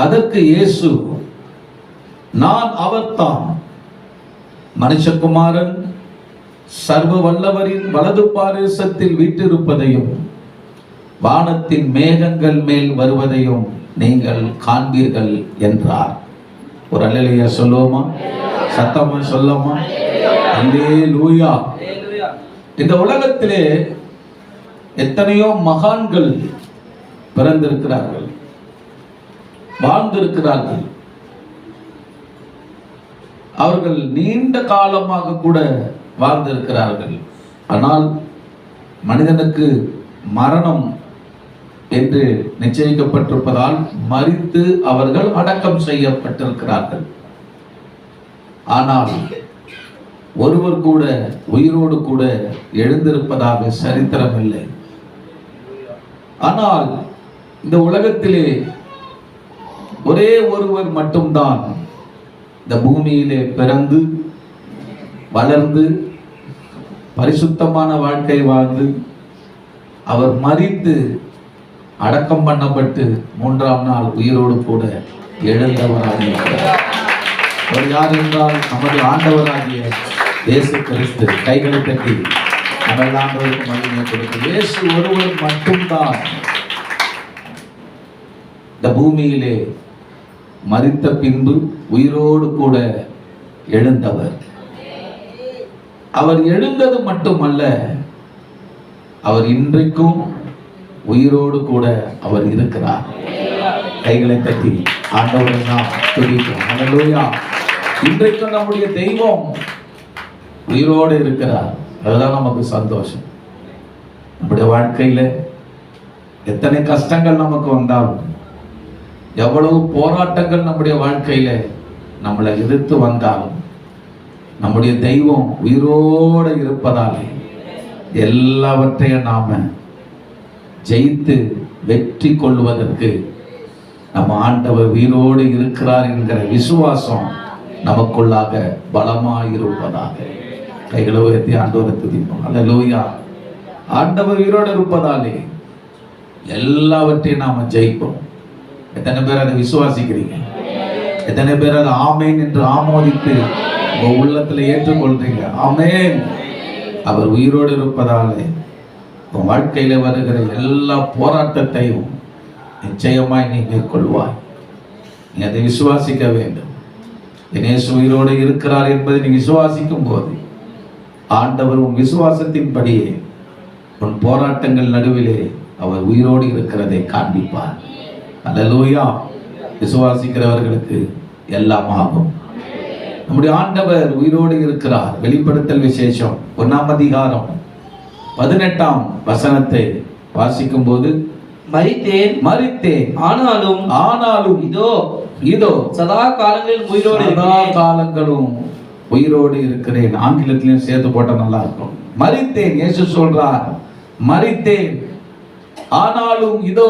அதற்கு இயேசு, நான் அவர்தான், மனுஷகுமாரன் சர்வ வல்லவரின் வலது பாரிசத்தில் வீற்றிருப்பதையும் வானத்தின் மேகங்கள் மேல் வருவதையும் நீங்கள் காண்பீர்கள் என்றார். ஒரு அல்லேலூயா சொல்லுவோமா? சத்தமா சொல்லுவோமா? அல்லேலூயா. இந்த உலகத்திலே எத்தனையோ மகான்கள் பிறந்திருக்கிறார்கள், வாழ்ந்திருக்கிறார்கள். அவர்கள் நீண்ட காலமாக கூட வாழ்ந்திருக்கிறார்கள். ஆனால் மனிதனுக்கு மரணம் என்று நிச்சயிக்கப்பட்டிருப்பதால் மரித்து அவர்கள் அடக்கம் செய்யப்பட்டிருக்கிறார்கள். ஆனால் ஒருவர் கூட உயிரோடு கூட எழுந்திருப்பதாக சரித்திரம் இல்லை. ஆனால் இந்த உலகத்திலே ஒரே ஒருவர் மட்டும்தான் இந்த பூமியிலே பிறந்து வளர்ந்து பரிசுத்தமான வாழ்க்கை வாழ்ந்து அவர் மரித்து அடக்கம் பண்ணப்பட்டு 3ஆம் நாள் உயிரோடு கூட எழுந்தவராக இருக்கிறார். அவர் யார் என்றால் நமது ஆண்டவராகிய இயேசு கிறிஸ்து. கைகளை தட்டி நம்ம ஆண்டவருக்கு மகிமை கொடுத்து, இயேசு ஒருவர் மட்டும்தான் இந்த பூமியிலே மரித்த பின்பு உயிரோடு கூட எழுந்தவர். அவர் எழுந்தது மட்டுமல்ல, அவர் இன்றைக்கும் உயிரோடு கூட அவர் இருக்கிறார். கைகளை தட்டி ஆண்டவரை நாம் துதிக்கிறோம். ஹல்லேலூயா. இன்றைக்கும் நம்முடைய தெய்வம் உயிரோடு இருக்கிறார். அதுதான் நமக்கு சந்தோஷம். நம்முடைய வாழ்க்கையில எத்தனை கஷ்டங்கள் நமக்கு வந்தாலும், எவ்வளவு போராட்டங்கள் நம்முடைய வாழ்க்கையில நம்மளை எதிர்த்து வந்தாலும், நம்முடைய தெய்வம் உயிரோடு இருப்பதாலே எல்லாவற்றையும் நாம ஜெயித்து வெற்றி கொள்வதற்கு நம்ம ஆண்டவர் உயிரோடு இருக்கிறார் என்கிற விசுவாசம் நமக்குள்ளாக பலமாயிருப்பதாக. கைகளை உயர்த்தி ஆண்டவரை துதிப்போம். அல்லேலூயா. ஆண்டவர் உயிரோடு இருப்பதாலே எல்லாவற்றையும் நாம ஜெயிப்போம். எத்தனை பேர் அதை விசுவாசிக்கிறீங்க? எத்தனை பேர் அதை ஆமேன் என்று ஆமோதித்து உங்க உள்ளத்துல ஏற்றுக்கொள்றீங்க? ஆமேன். அவர் உயிரோடு இருப்பதாலே உன் வாழ்க்கையில வருகிற எல்லா போராட்டத்தையும் நிச்சயமாய் நீ மேற்கொள்வாய். நீ அதை விசுவாசிக்க வேண்டும். இயேசு உயிரோடு இருக்கிறார் என்பதை நீ விசுவாசிக்கும் போது ஆண்டவர் உன் விசுவாசத்தின்படியே உன் போராட்டங்கள் நடுவிலே அவர் உயிரோடு இருக்கிறதை காண்பிப்பார். அல்லேலூயா. விசுவாசிக்கிறவர்களுக்கு எல்லாம் ஆகும். நம்முடைய ஆண்டவர் உயிரோடு இருக்கிறார். வெளிப்படுத்தல் விசேஷம் 1ஆம் அதிகாரம் 18ஆம் வசனத்தை வாசிக்கும் போது, மரித்தேன் ஆனாலும் இதோ சதா காலங்களும் உயிரோடு இருக்கிறேன். ஆங்கிலத்திலையும் சேர்த்து போட்ட நல்லா இருக்கும். மரித்தேன், இயேசு சொல்றார், மரித்தேன் ஆனாலும் இதோ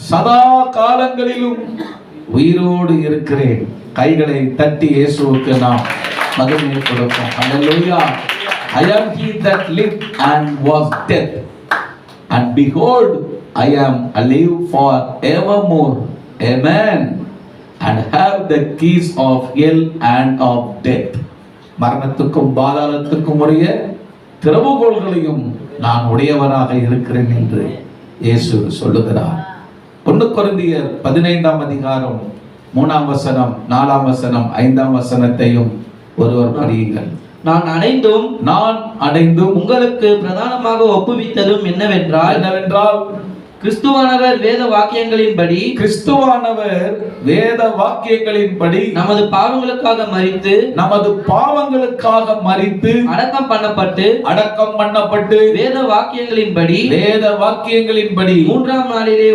சதா காலங்களிலும் உயிரோடு இருக்கிறேன். கைகளை தட்டி இயேசுவுக்கு நாம் மகிமை கொடுப்போம். ஹல்லேலூயா. I am he that lived and was dead, and behold, I am alive for evermore. Amen. And have the keys of hell and of death. மரணத்துக்கும் பாதாளத்துக்கும் உரிய திறவுகோல்களையும் நான் உடையவராக இருக்கிறேன் என்று இயேசு சொல்லுகிறார். 1 கொரிந்தியர் 15ஆம் அதிகாரம் 3ஆம் வசனம், 4ஆம் வசனம், 5ஆம் வசனத்தையும் ஒருவர் படியுங்கள். நான் அடைந்தும் உங்களுக்கு பிரதானமாக ஒப்புவித்ததும் என்னவென்றால் கிறிஸ்துவானவர் வேத வாக்கியங்களின்படி நமது பாவங்களுக்காக மரித்து அடக்கம் பண்ணப்பட்டு வேத வாக்கியங்களின்படி 3ஆம் நாளிலே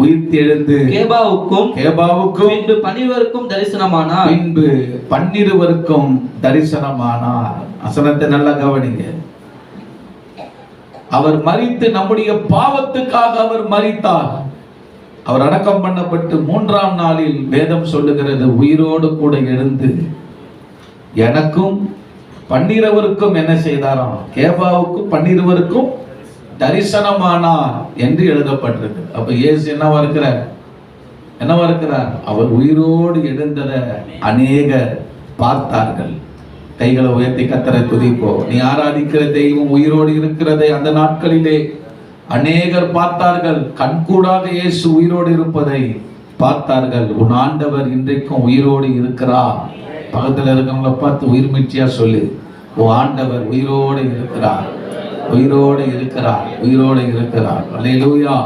உயிர்த்தெழுந்து கேபாவுக்கும் பின்பு 12 தரிசனமானார். வசனத்தை நல்லா கவனிங்க. அவர் மரித்து நம்முடைய பாவத்துக்காக அவர் மரித்தார். அவர் அடக்கம் பண்ணப்பட்டு 3ஆம் நாளில் வேதம் சொல்லுகிறது உயிரோடு கூட எழுந்து எனக்கும் 12 என்ன செய்தாராம்? கேபாவுக்கும் 12 தரிசனமானார் என்று எழுதப்பட்டிருக்கு. அப்ப இயேசு என்னவா இருக்கிறார்? என்னவா இருக்கிறார்? அவர் உயிரோடு எழுந்ததை அநேகர் பார்த்தார்கள். கைகளை உயர்த்தி கர்த்தரை துதிப்போம். நீ ஆராதிக்கிற தெய்வம் உயிரோடு இருக்கிறதை அந்த நாட்களிலே அநேகர் பார்த்தார்கள். கண்கூடாக இயேசு உயிரோடு இருப்பதை பார்த்தார்கள். உன் ஆண்டவர் இன்றைக்கும் உயிரோடு இருக்கிறார். பக்கத்தில் இருக்கவங்கள பார்த்து உயிர் மீட்சியா சொல்லு, உன் ஆண்டவர் உயிரோடு இருக்கிறார், உயிரோடு இருக்கிறார், உயிரோடு இருக்கிறார். அல்லேலூயா.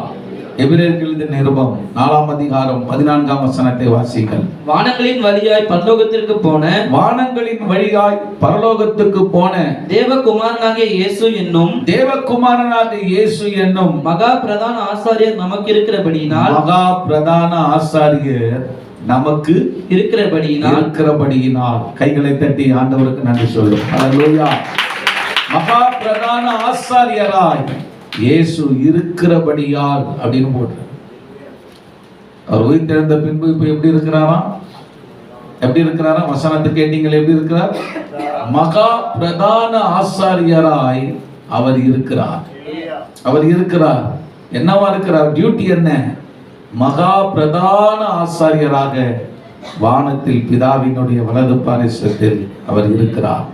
எபிரேயருக்கு எழுதின நிருபம் 4ஆம் அதிகாரம் 14ஆம் வசனத்தை வாசிங்கள். வானங்களின் வழியாய் பரலோகத்திற்கு போன, வானங்களின் வழியாய் பரலோகத்துக்கு போன தேவகுமாரனாகிய இயேசு என்னும், தேவகுமாரனாகிய இயேசு என்னும் மகா பிரதான ஆசாரியர் நமக்கு இருக்கிறபடியினால், மகா பிரதான ஆசாரியர் நமக்கு இருக்கிறபடியினால் கைகளை தட்டி ஆண்டவருக்கு நன்றி சொல்லும். அல்லேலூயா. மகா பிரதான ஆசாரியராய் இயேசு இருக்கிறபடியால் அப்படின்னு போட்டு, அவர் உயிர்த்தெழுந்த பின்பு இப்ப எப்படி இருக்கிறாராம்? எப்படி இருக்கிறாராம்? வசனத்தை கேட்டீங்களே, எப்படி இருக்கிறார்? மகா பிரதான ஆசாரியராய் அவர் இருக்கிறார். அவர் இருக்கிறார். என்னவா இருக்கிறார்? டியூட்டி என்ன? மகா பிரதான ஆசாரியராக வானத்தில் பிதாவினுடைய வலது பாரிசத்தில் அவர் இருக்கிறார்.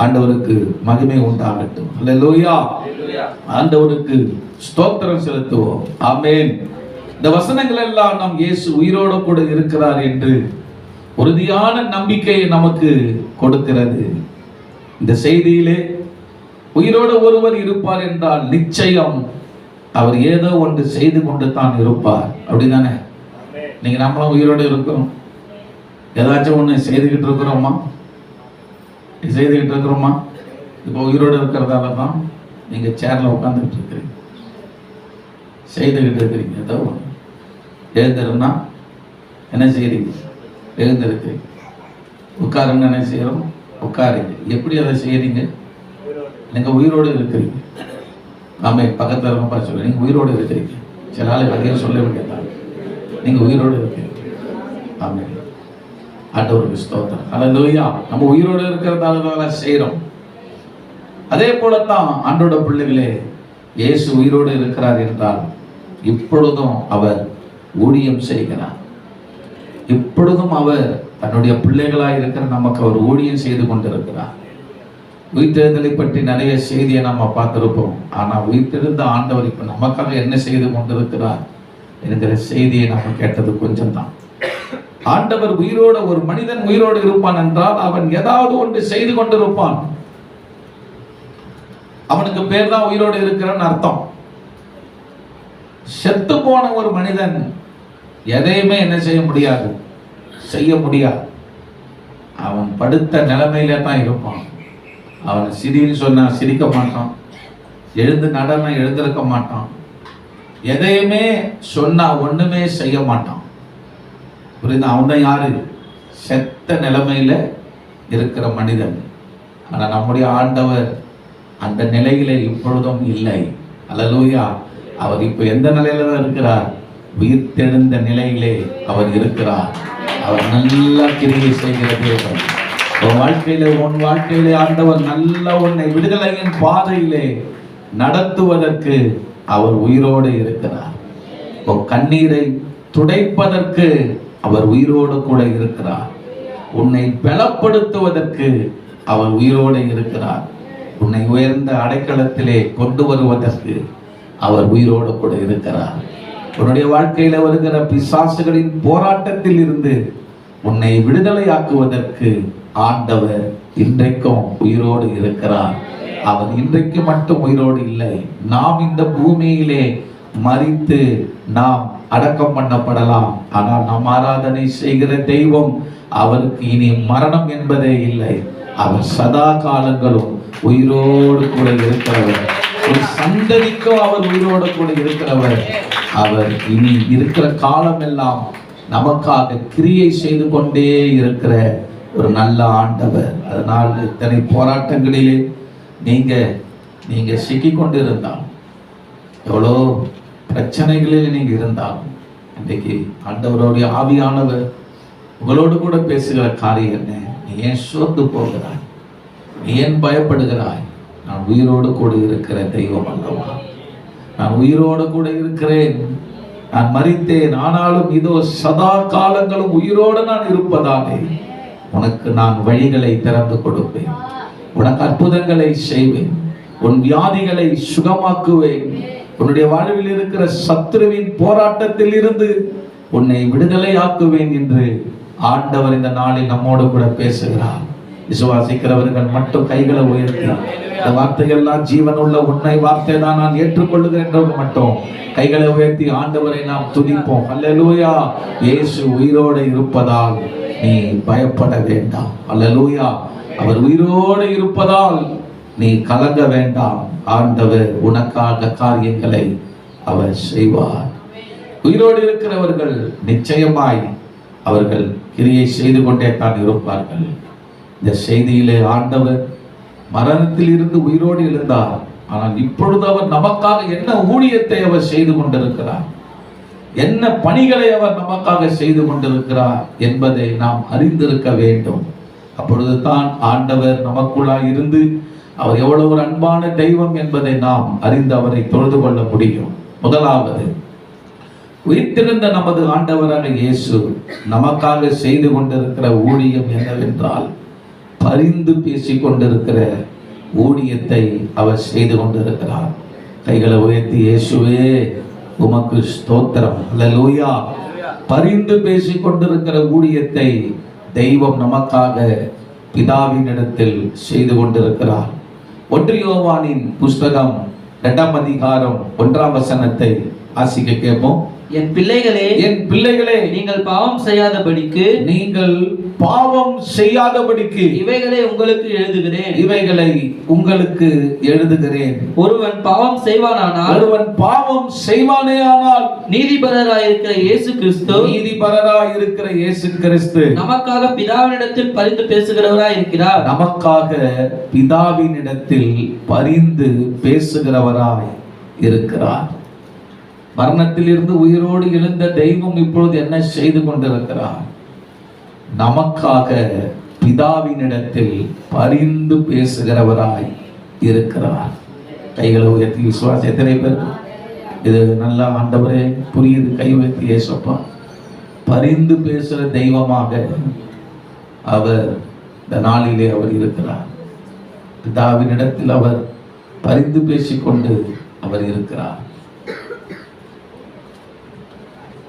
ஆண்டவருக்கு மகிமை உண்டாகட்டும். அல்லேலூயா. ஆண்டவருக்கு ஸ்தோத்திரம் செலுத்துவோம். ஆமென். இந்த வசனங்கள் எல்லாம் நம் இயேசு உயிரோடு கூட இருக்கிறார் என்று உறுதியான நம்பிக்கையை நமக்கு கொடுக்கிறது. இந்த செய்தியிலே உயிரோடு ஒருவர் இருப்பார் என்றால் நிச்சயம் அவர் ஏதோ ஒன்று செய்து கொண்டு தான் இருப்பார். அப்படிதானே? நீங்க நம்மளும் உயிரோடு இருக்கோம், ஏதாச்சும் ஒன்று செய்துகிட்டு இருக்கிறோமா? செய்துகிட்டு இருக்கிறோமா? இப்போ உயிரோடு இருக்கிறதால தான் நீங்க சேர்ல உட்காந்துக்கிட்டு இருக்கிறீங்க, செய்துகிட்டு இருக்கிறீங்க. ஏதோ எழுந்திருந்தா என்ன செய்யறீங்க? எழுந்திருக்கிறீங்க. உட்காருன்னு என்ன செய்யறோம்? உட்காருங்க. எப்படி அதை செய்யறீங்க? நீங்க உயிரோடு இருக்கிறீங்க. ஆமே. பக்கத்தில் இருக்கப்பா சொல்ல, நீங்க உயிரோடு இருக்கிறீங்க. சில ஆளுக்கு அதிகம் சொல்ல வேண்டியதான், நீங்க உயிரோடு இருக்கிறீங்க. ஆமே. ஆண்டவருக்கு ஸ்தோத்திரம். அல்லேலூயா. நம்ம உயிரோடு இருக்கிறதால தான் செய்யறோம். அதே போலத்தான் ஆண்டோட பிள்ளைகளே, இயேசு உயிரோடு இருக்கிறார் என்றால் இப்பொழுதும் அவர் ஊழியம் செய்கிறார். இப்பொழுதும் அவர் தன்னுடைய பிள்ளைகளாய் இருக்கிற நமக்கு அவர் ஊழியம் செய்து கொண்டிருக்கிறார். உயிர்த்தெழுதலை பற்றி நிறைய செய்தியை நம்ம பார்த்திருப்போம். ஆனா உயிர்த்தெழுந்த ஆண்டவர் இப்ப நமக்காக என்ன செய்து கொண்டிருக்கிறார் என்கிற செய்தியை நம்ம கேட்டது கொஞ்சம் தான். ஆண்டவர் உயிரோடு, ஒரு மனிதன் உயிரோடு இருப்பான் என்றால் அவன் ஏதாவது ஒன்று செய்து கொண்டிருப்பான். அவனுக்கு பேர் தான் உயிரோடு இருக்கிறன்னு அர்த்தம். செத்து போன ஒரு மனிதன் எதையுமே என்ன செய்ய முடியாது, செய்ய முடியாது. அவன் படுத்த நிலைமையில தான் இருப்பான். அவன் சிரின்னு சொன்னா சிரிக்க மாட்டான், எழுந்து நடனா எழுந்திருக்க மாட்டான், எதையுமே சொன்னா ஒண்ணுமே செய்ய மாட்டான். புரியுது? அவன் தான் யாரு? செத்த நிலைமையில இருக்கிற மனிதன். ஆனா நம்முடைய ஆண்டவர் அந்த நிலையிலே இப்பொழுதும் இல்லை. அல்லேலூயா. அவர் இப்ப எந்த நிலையில தான் இருக்கிறார்? உயிர்த்தெழுந்த நிலையிலே அவர் இருக்கிறார். அவர் நல்லா கிரியை செய்கிற தேவன். உன் வாழ்க்கையிலே ஆண்டவர் நல்ல உன்னை விடுதலையின் பாதையிலே நடத்துவதற்கு அவர் உயிரோடு இருக்கிறார். உன் கண்ணீரை துடைப்பதற்கு அவர் உயிரோடு கூட இருக்கிறார். உன்னை பலப்படுத்துவதற்கு அவர் உயிரோடு இருக்கிறார். உன்னை உயர்ந்த அடைக்கலத்திலே கொண்டு வருவதற்கு அவர் உயிரோடு கூட இருக்கிறார். உன்னுடைய வாழ்க்கையில வருகிற பிசாசுகளின் போராட்டத்தில் இருந்து உன்னை விடுதலையாக்குவதற்கு ஆண்டவர் இன்றைக்கும் உயிரோடு இருக்கிறார். அவர் இன்றைக்கு மட்டும் உயிரோடு இல்லை. நாம் இந்த பூமியிலே மரித்து நாம் அடக்கம் பண்ணப்படலாம். ஆனால் நாம் ஆராதனை செய்கிற தெய்வம் அவருக்கு இனி மரணம் என்பதே இல்லை. அவர் சதா காலங்களும் உயிரோடு கூட இருக்கிறவர். ஒரு சந்ததிக்கும் அவர் உயிரோடு கூட இருக்கிறவர். அவர் இனி இருக்கிற காலம் எல்லாம் நமக்காக கிரியை செய்து கொண்டே இருக்கிற ஒரு நல்ல ஆண்டவர். அதனால் இத்தனை போராட்டங்களிலே நீங்க சிக்கிக் கொண்டு இருந்தால், எவ்வளோ பிரச்சனைகளில் நீங்க இருந்தாலும், இன்றைக்கு ஆண்டவருடைய ஆவியானவர் உங்களோடு கூட பேசுகிற காரியம் என்ன? நீ ஏன் சோர்ந்து போகிறாய்? நீ ஏன் பயப்படுகிறாய்? நான் உயிரோடு கூட இருக்கிற தெய்வம் அல்லவா? நான் உயிரோடு கூட இருக்கிறேன். நான் மரித்தேன், ஆனாலும் இதோ சதா காலங்களும் உயிரோடு நான் இருப்பதாலே உனக்கு நான் வழிகளை திறந்து கொடுப்பேன், உனக்கு அற்புதங்களை செய்வேன், உன் வியாதிகளை சுகமாக்குவேன், உன்னுடைய வாழ்வில் இருக்கிற சத்துருவின் போராட்டத்தில் இருந்து உன்னை விடுதலை ஆக்குவேன் என்று ஆண்டவர் இந்த நாளில் நம்மோடு கூட பேசுகிறார். விசுவாசிக்கிறவர்கள் மட்டும் கைகளை உயர்த்தி, இந்த வார்த்தைகள்லாம் ஜீவனுள்ள உண்மை வார்த்தை தான், நான் ஏற்றுக்கொள்ளுகிறேன் மட்டும் கைகளை உயர்த்தி ஆண்டவரை நாம் துதிப்போம். அல்லேலூயா. இயேசு உயிரோடு இருப்பதால் நீ பயப்பட வேண்டாம். அல்லேலூயா. அவர் உயிரோடு இருப்பதால் நீ கலங்க வேண்டாம். ஆண்டவர் உனக்காக காரியங்களை அவர் செய்வார். உயிரோடு இருக்கிறவர்கள் நிச்சயமாய் அவர்கள் கிரியை செய்து கொண்டே தான் இருப்பார்கள். இந்த செய்தியிலே ஆண்டவர் மரணத்தில் இருந்து உயிரோடு எழுந்தார். ஆனால் இப்பொழுது அவர் நமக்காக என்ன ஊழியத்தை அவர் செய்து கொண்டிருக்கிறார், என்ன பணிகளை அவர் நமக்காக செய்து கொண்டிருக்கிறார் என்பதை நாம் அறிந்திருக்க வேண்டும். அப்பொழுது தான் ஆண்டவர் நமக்குள்ளாய் இருந்து அவர் எவ்வளவு ஒரு அன்பான தெய்வம் என்பதை நாம் அறிந்து அவரை தொழுது கொள்ள முடியும். முதலாவது, உயிர்த்தெழுந்த நமது ஆண்டவராக இயேசு நமக்காக செய்து கொண்டிருக்கிற ஊழியம் என்னவென்றால், பரிந்து பேசிக் கொண்டிருக்கிற ஊழியத்தை அவர் செய்து கொண்டிருக்கிறார். கைகளை உயர்த்தி, இயேசுவே உமக்கு ஸ்தோத்திரம். அல்லேலூயா. பரிந்து பேசிக் கொண்டிருக்கிற ஊழியத்தை தெய்வம் நமக்காக பிதாவின் இடத்தில் செய்து கொண்டிருக்கிறார். 1 யோவானின் புஸ்தகம் 2ஆம் அதிகாரம் 1ஆம் வசனத்தை வாசிக்க கேட்போம். என் பிள்ளைகளே, நீங்கள் பாவம் செய்யாதபடிக்கு இவைகளை உங்களுக்கு எழுதுகிறேன். ஒருவன் பாவம் செய்வானேயானால் நீதிபரராயிருக்கிற இயேசு கிறிஸ்து நமக்காக பிதாவினிடத்தில் பரிந்து பேசுகிறவராய் இருக்கிறார். நமக்காக பிதாவினிடத்தில் பரிந்து பேசுகிறவராய் இருக்கிறார். மரணத்தில் இருந்து உயிரோடு எழுந்த தெய்வம் இப்பொழுது என்ன செய்து கொண்டிருக்கிறார்? நமக்காக பிதாவினிடத்தில் பரிந்து பேசுகிறவராய் இருக்கிறார். கைகளை உயர்த்தி, விசுவாசம் எத்தனை பேர் இது நல்லா ஆண்டவரே புரியுது? கை உயர்த்தி, ஏசப்பா பரிந்து பேசுகிற தெய்வமாக அவர் இந்த நாளிலே அவர் இருக்கிறார். பிதாவினிடத்தில் அவர் பரிந்து பேசிக்கொண்டு அவர் இருக்கிறார்.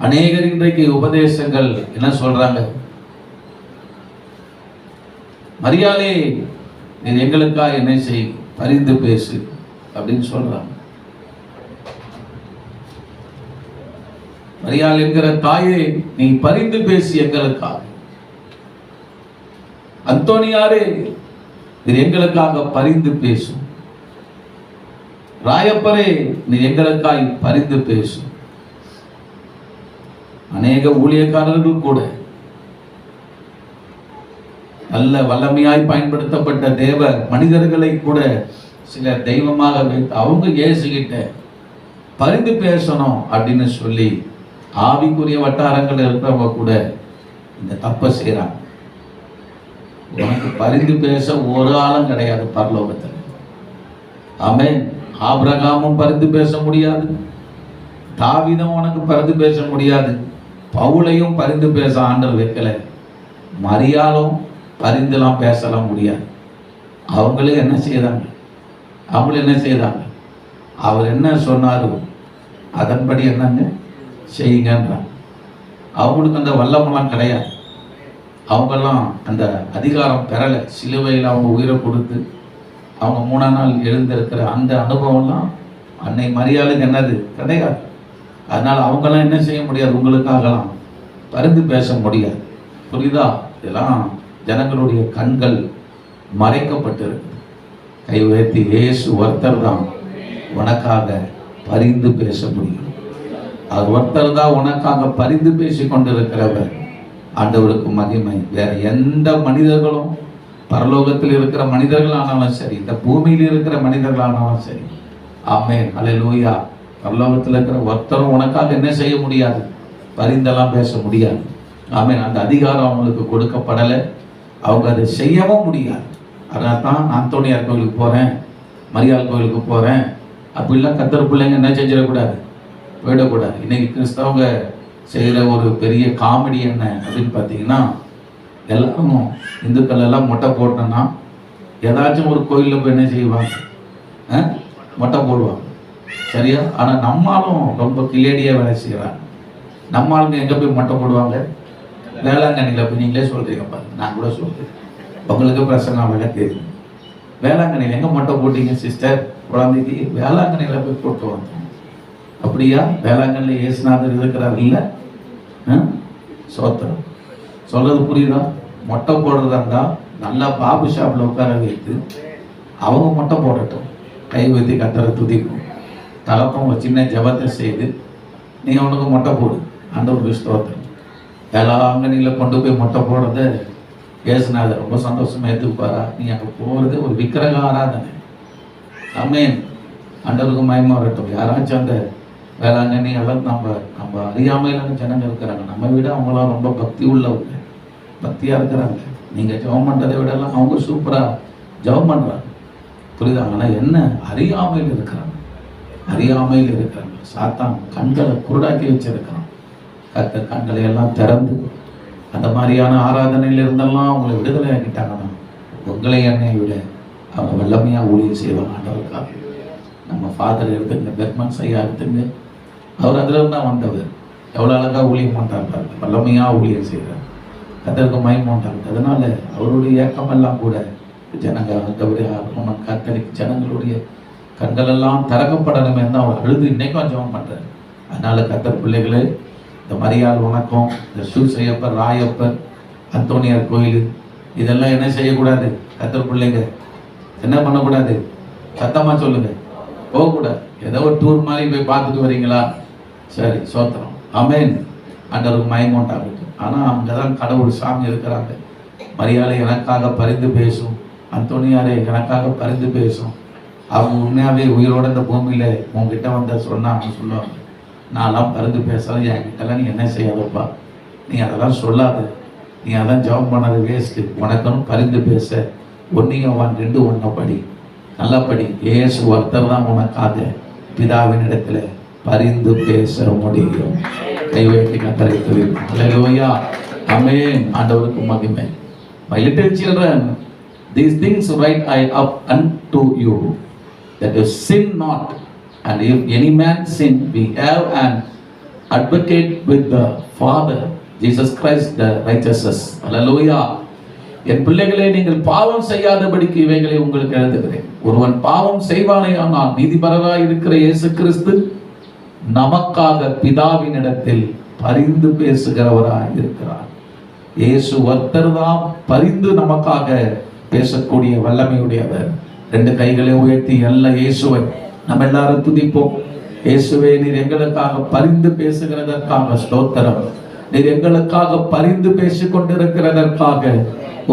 அநேகர் இன்றைக்கு உபதேசங்கள் என்ன சொல்றாங்க? மரியாளே, நீ எங்களுக்காக என்ன செய், பரிந்து பேசு அப்படின்னு சொல்றாங்க. மரியாள் என்கிற தாயே, நீ பரிந்து பேசி எங்களுக்காக. அந்தோனியாரே, நீ எங்களுக்காக பரிந்து பேசும். ராயப்பரே, நீ எங்களுக்காக பரிந்து பேசும். அநேக ஊழியக்காரர்கள் கூட நல்ல வல்லமையாய் பயன்படுத்தப்பட்ட தேவ மனிதர்களை கூட சில தெய்வமாக வைத்து அவங்க இயேசுகிட்ட பரிந்து பேசணும் அப்படின்னு சொல்லி ஆவிக்குரிய வட்டாரங்கள் இருக்கிறவங்க கூட இந்த தப்பை செய்கிறாங்க. உனக்கு பரிந்து பேச ஒரு ஆளும் கிடையாது பரலோகத்தில். ஆமென். ஆபிரகாமும் பரிந்து பேச முடியாது, தாவீதும் உனக்கு பரிந்து பேச முடியாது, பவுலையும் பரிந்து பேச ஆண்டவர் வைக்கல, மரியாளும் பரிந்துலாம் பேசலாம் முடியாது. அவங்களே என்ன செய்தாங்க? அவர் என்ன சொன்னாரோ அதன்படி என்னங்க செய்யுங்கன்றாங்க. அவங்களுக்கு அந்த வல்லமெல்லாம் கிடையாது. அவங்கெல்லாம் அந்த அதிகாரம் பெறலை. சிலுவையில் அவங்க உயிரை கொடுத்து அவங்க 3ஆம் நாள் எழுந்திருக்கிற அந்த அனுபவம்லாம் அன்னை மரியாளுக்கு என்னது கிடையாது. அதனால் அவங்களாம் என்ன செய்ய முடியாது, உங்களுக்காகலாம் பரிந்து பேச முடியாது. புரியுதா? இதெல்லாம் ஜனங்களுடைய கண்கள் மறைக்கப்பட்டிருக்கு. கை உயர்த்தி, இயேசு ஒருத்தர் தான் உனக்காக பரிந்து பேச முடியும். அவர் ஒருத்தர் தான் உனக்காக பரிந்து பேசி கொண்டிருக்கிறவர். ஆண்டவருக்கு மகிமை. வேற எந்த மனிதர்களும், பரலோகத்தில் இருக்கிற மனிதர்களானாலும் சரி, இந்த பூமியில் இருக்கிற மனிதர்களானாலும் சரி, ஆமென், அல்லேலூயா, பரலோகத்தில் இருக்கிற ஒருத்தரும் உனக்காக என்ன செய்ய முடியாது, பரிந்தெல்லாம் பேச முடியாது. ஆமென். அந்த அதிகாரம் அவங்களுக்கு கொடுக்கப்படலை, அவங்க அதை செய்யவும் முடியாது. அதனால தான் அந்தோனியார் கோவிலுக்கு போகிறேன், மரியாள் கோவிலுக்கு போகிறேன் அப்படிலாம் கர்த்தர் பிள்ளைங்க என்ன செஞ்சிடக்கூடாது, விடக்கூடாது. இன்னைக்கு கிறிஸ்தவங்க செய்கிற ஒரு பெரிய காமெடி என்ன அப்படின்னு பார்த்தீங்கன்னா, எல்லாரும் இந்துக்கள் எல்லாம் மொட்டை போட்டோன்னா ஏதாச்சும் ஒரு கோயிலில் போய் என்ன செய்வாங்க, மொட்டை போடுவாங்க, சரியா? ஆனால் நம்மளும் ரொம்ப கிளேடியாக வேலை செய்கிறாங்க. நம்ம ஆளுங்க எங்கே போய் மொட்டை போடுவாங்க? வேளாங்கண்ணியில் போய். நீங்களே சொல்கிறீங்க பாருங்க, நான் கூட சொல்கிறேன், உங்களுக்கு பிரச்சனை வேலை தெரியும். வேளாங்கண்ணியில் எங்கே மொட்டை போட்டீங்க சிஸ்டர்? குழந்தைக்கு வேளாங்கண்ணியில் போய் போட்டு வந்தோம். அப்படியா? வேளாங்கண்ணில் இயேசுநாதர் இருக்கிறார் இல்லை? சோத்திரம். சொல்றது புரியுதா? மொட்டை போடுறதா இருந்தால் நல்லா பாபு ஷாப்பில் உட்கார வைத்து அவங்க மொட்டை போடட்டும், கை வைத்து கத்தரை துதிக்கும், தகப்பம் ஒரு சின்ன ஜபத்தை செய்து நீ அவனுக்கு மொட்டை போடு, ஆண்டவருக்கு ஸ்தோத்திரம். வேளாங்கண்ணியில் கொண்டு போய் மொட்டை போடுறத இயேசுநாதர் ரொம்ப சந்தோஷமா ஏற்றுப்பாரா? நீ அங்கே போகிறது ஒரு விக்கிரக ஆராதனை. ஆமென். ஆண்டவருக்கு மயமா வரட்டும். யாராச்சும் அந்த வேளாங்கண்ணி எல்லாம் நம்ம அறியாமையிலான ஜனங்க இருக்கிறாங்க. நம்ம விட அவங்களாம் ரொம்ப பக்தி உள்ளவங்க, பக்தியாக இருக்கிறாங்க. நீங்கள் ஜெபம் பண்ணுறதை விடலாம் அவங்க சூப்பராக ஜெபம் பண்ணுறாங்க, புரியுதா? ஆனால் என்ன, அறியாமையில் இருக்கிறாங்க, அறியாமையில் இருக்கிறாங்க. சாத்தான் கண்களை குருடாக்கி வச்சிருக்கிறான். கர்த்தர் கண்களை எல்லாம் திறந்து அந்த மாதிரியான ஆராதனையில் இருந்தெல்லாம் அவங்களை விடுதலை ஆக்கிட்டாங்கன்னா உங்களை என்னை விட அவங்க வல்லமையாக ஊழியம் செய்வாங்க ஆண்டவருக்காக. நம்ம ஃபாதர் எடுத்துங்க, பெர்மன்ஸ் ஐயா எடுத்துங்க, அவர் அதில் தான் வந்தவர். எவ்வளோ அழகாக ஊழியம் பண்ணுறாரு, வல்லமையாக ஊழியம் செய்கிறார், கத்தருக்கு மயமாட்டாங்க. அதனால அவருடைய இயக்கமெல்லாம் கூட ஜனங்க ரோமன் கத்தோலிக்க ஜனங்களுடைய கண்களெல்லாம் திறக்கப்படணுமே தான் அவர் அழுது இன்னைக்கும் ஜெபம் பண்ணுறாரு. அதனால கத்தர் பிள்ளைகளே, இந்த மரியாள் வணக்கம், இந்த சூசையப்பர், ராயப்பர், அந்தோனியார் கோயில், இதெல்லாம் என்ன செய்யக்கூடாது? கத்தர் பிள்ளைங்க என்ன பண்ணக்கூடாது? சத்தமாக சொல்லுங்க, போகக்கூடாது. ஏதோ ஒரு டூர் மாதிரி போய் பார்த்துட்டு வரீங்களா? சரி, சோத்திரம், ஆமென், ஆண்டவருக்கு மயமாட்டாங்க. ஆனால் அங்கே தான் கடவுள் சாமி இருக்கிறாங்க. மரியாதை எனக்காக பரிந்து பேசும், அந்தோனியாரே எனக்காக பரிந்து பேசும். அவங்க உண்மையாகவே உயிரோட இந்த பூமியில் உங்ககிட்ட வந்த சொன்னால் அவங்க சொல்லுவாங்க, நான்லாம் பரிந்து பேசலாம், என்கிட்டலாம் நீ என்ன செய்யாதப்பா, நீ அதெல்லாம் சொல்லாத, நீ அதான் ஜெபம் பண்ணாத, வேஸ்ட்டு. உனக்குன்னு பரிந்து பேச 1 யோவான் 2:1 படி, நல்லா படி. இயேசு ஒருத்தர் தான் உனக்காக பிதாவின் இடத்துல பரிந்து பேச முடியும். கைவேட்டி கத்தரை துதிப்போம். ஹல்லேலூயா, ஆமென். ஆண்டவருக்கு மகிமை. My little children, these things write I up unto you, that you sin not. And if any man sin, we have an advocate with the Father, Jesus Christ the righteous. Hallelujah. என் பிள்ளைகளே, நீங்கள் பாவம் செய்யாதபடிக்கு இவைகளை உங்களுக்கு எழுதுகிறேன். ஒருவன் பாவம் செய்வானே ஆனால் நீதிபரராய் இருக்கிற இயேசு கிறிஸ்து நமக்காக பிதாவின் இடத்தில் பரிந்து பேசுகிறவராய் இருக்கிறார். இயேசு ஒருத்தர் தான் பரிந்து நமக்காக பேசக்கூடிய வல்லமையுடையவர். 2 கைகளை உயர்த்தி எல்லா இயேசுவை நம்ம எல்லாரும் துதிப்போம். இயேசுவே, நீர் எங்களுக்காக பரிந்து பேசுகிறதற்காக ஸ்தோத்திரம். நீர் எங்களுக்காக பரிந்து பேசிக் கொண்டிருக்கிறதற்காக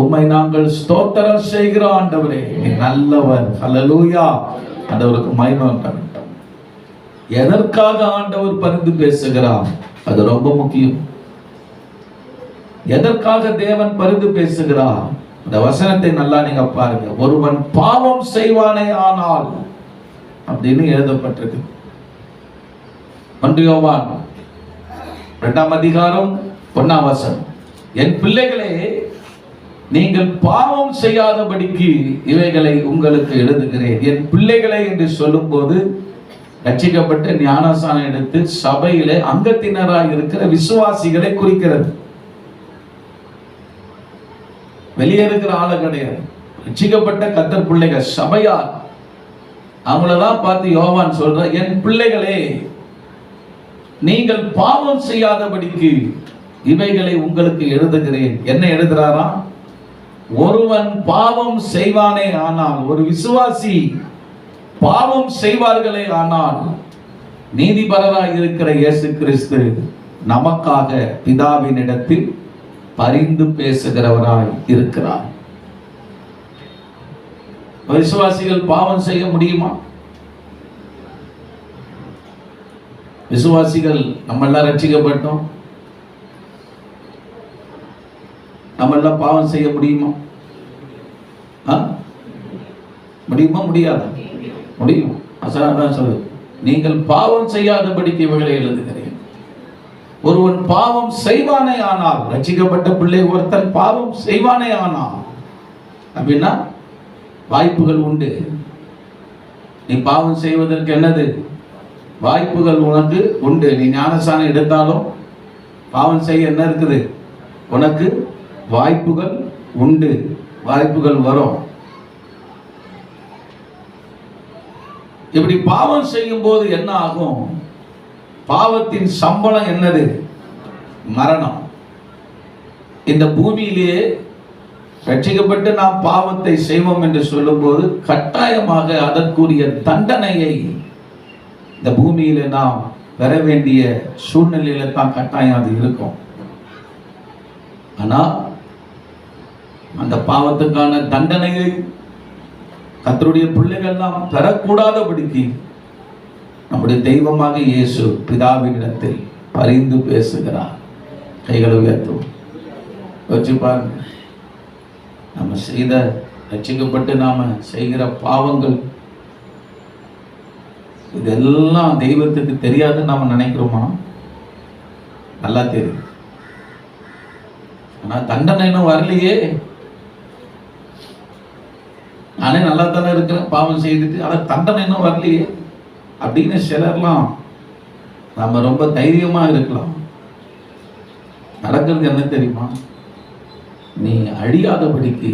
உம்மை நாங்கள் ஸ்தோத்திரம் செய்கிறோம். ஆண்டவரே, நீ நல்லவர். ஹல்லேலூயா. ஆண்டவருக்கு மகிமை உண்டாகட்டும். எதற்காக ஆண்டவர் பரிந்து பேசுகிறார்? அது ரொம்ப முக்கியம். எதற்காக தேவன் பரிந்து பேசுகிறார்? அந்த வசனத்தை நல்லா நீங்க பாருங்க. ஒருவன் பாவம் செய்வானே ஆனால் அப்படின்னு எழுதப்பட்டிருக்கு. 1 யோவான் 2ஆம் அதிகாரம் 1ஆம் வசனம். என் பிள்ளைகளே, நீங்கள் பாவம் செய்யாதபடிக்கு இவைகளை உங்களுக்கு எழுதுகிறேன். என் பிள்ளைகளை என்று சொல்லும் போது ரட்சிக்கப்பட்ட ஞானஸ்நானம் எடுத்து சபையிலே அங்கத்தினராக இருக்கிற விசுவாசிகளை குறிக்கிறது. வெளியே இருக்கிற ஆளு கிடையாது. ரட்சிக்கப்பட்ட கர்த்தர் பிள்ளைகள், சபையார், அவங்களதான் பார்த்து யோவான் சொல்ற, என் பிள்ளைகளே, நீங்கள் பாவம் செய்யாதபடிக்கு இவைகளை உங்களுக்கு எழுதுகிறேன். என்ன எழுதுறாரா? ஒருவன் பாவம் செய்வானே ஆனால், ஒரு விசுவாசி பாவம் செய்வார்களே ஆனால் நீதிபரராய் இருக்கிற இயேசு கிறிஸ்து நமக்காக பிதாவின் இடத்தில் பரிந்து பேசுகிறவராய் இருக்கிறார். விசுவாசிகள் பாவம் செய்ய முடியுமா? விசுவாசிகள் நம்ம எல்லாம் ரட்சிக்கப்பட்டோம், நம்ம எல்லாம் பாவம் செய்ய முடியுமா? முடியுமா? முடியாது. முடியும். அசனாதான் சொல்லு, நீங்கள் பாவம் செய்யாதபடிக்கு இவைகளை எழுதுகிறேன். ஒருவன் பாவம் செய்வானே ஆனால், ரட்சிக்கப்பட்ட பிள்ளை ஒருத்தன் பாவம் செய்வானே ஆனால் அப்படின்னா வாய்ப்புகள் உண்டு. நீ பாவம் செய்வதற்கு என்னது வாய்ப்புகள் உனக்கு உண்டு. நீ ஞானஸ்நானம் எடுத்தாலும் பாவம் செய்ய என்ன இருக்குது, உனக்கு வாய்ப்புகள் உண்டு, வாய்ப்புகள் வரும். இப்படி பாவம் செய்யும் போது என்ன ஆகும்? பாவத்தின் சம்பளம் என்னது? மரணம். இந்த பூமியிலேயே ரட்சிக்கப்பட்டு நாம் பாவத்தை செய்வோம் என்று சொல்லும்போது கட்டாயமாக அதற்குரிய தண்டனையை இந்த பூமியில நாம் பெற வேண்டிய சூழ்நிலையில தான் கட்டாயம் அது இருக்கும். ஆனா அந்த பாவத்துக்கான தண்டனையை கர்த்தருடைய பிள்ளைகள் நாம் பெறக்கூடாதபடிக்கு நம்முடைய தெய்வமாக இயேசு பிதாவினிடத்தில் பரிந்து பேசுகிறார். கைகளை உயர்த்தும். வச்சு பாருங்க, நம்ம செய்த ரட்சிக்கப்பட்டு நாம செய்கிற பாவங்கள் இதெல்லாம் தெய்வத்துக்கு தெரியாதுன்னு நாம நினைக்கிறோமா? நல்லா தெரியும். ஆனா தண்டனை இன்னும் வரலையே. நானே நல்லா தானே இருக்கிறேன் பாவம் செய்துட்டு, ஆனா தண்டனை இன்னும் வரலையே அப்படின்னு சிலர்லாம் நம்ம ரொம்ப தைரியமா இருக்கலாம். நடக்கிறது என்ன தெரியுமா? நீ அழியாதபடிக்கு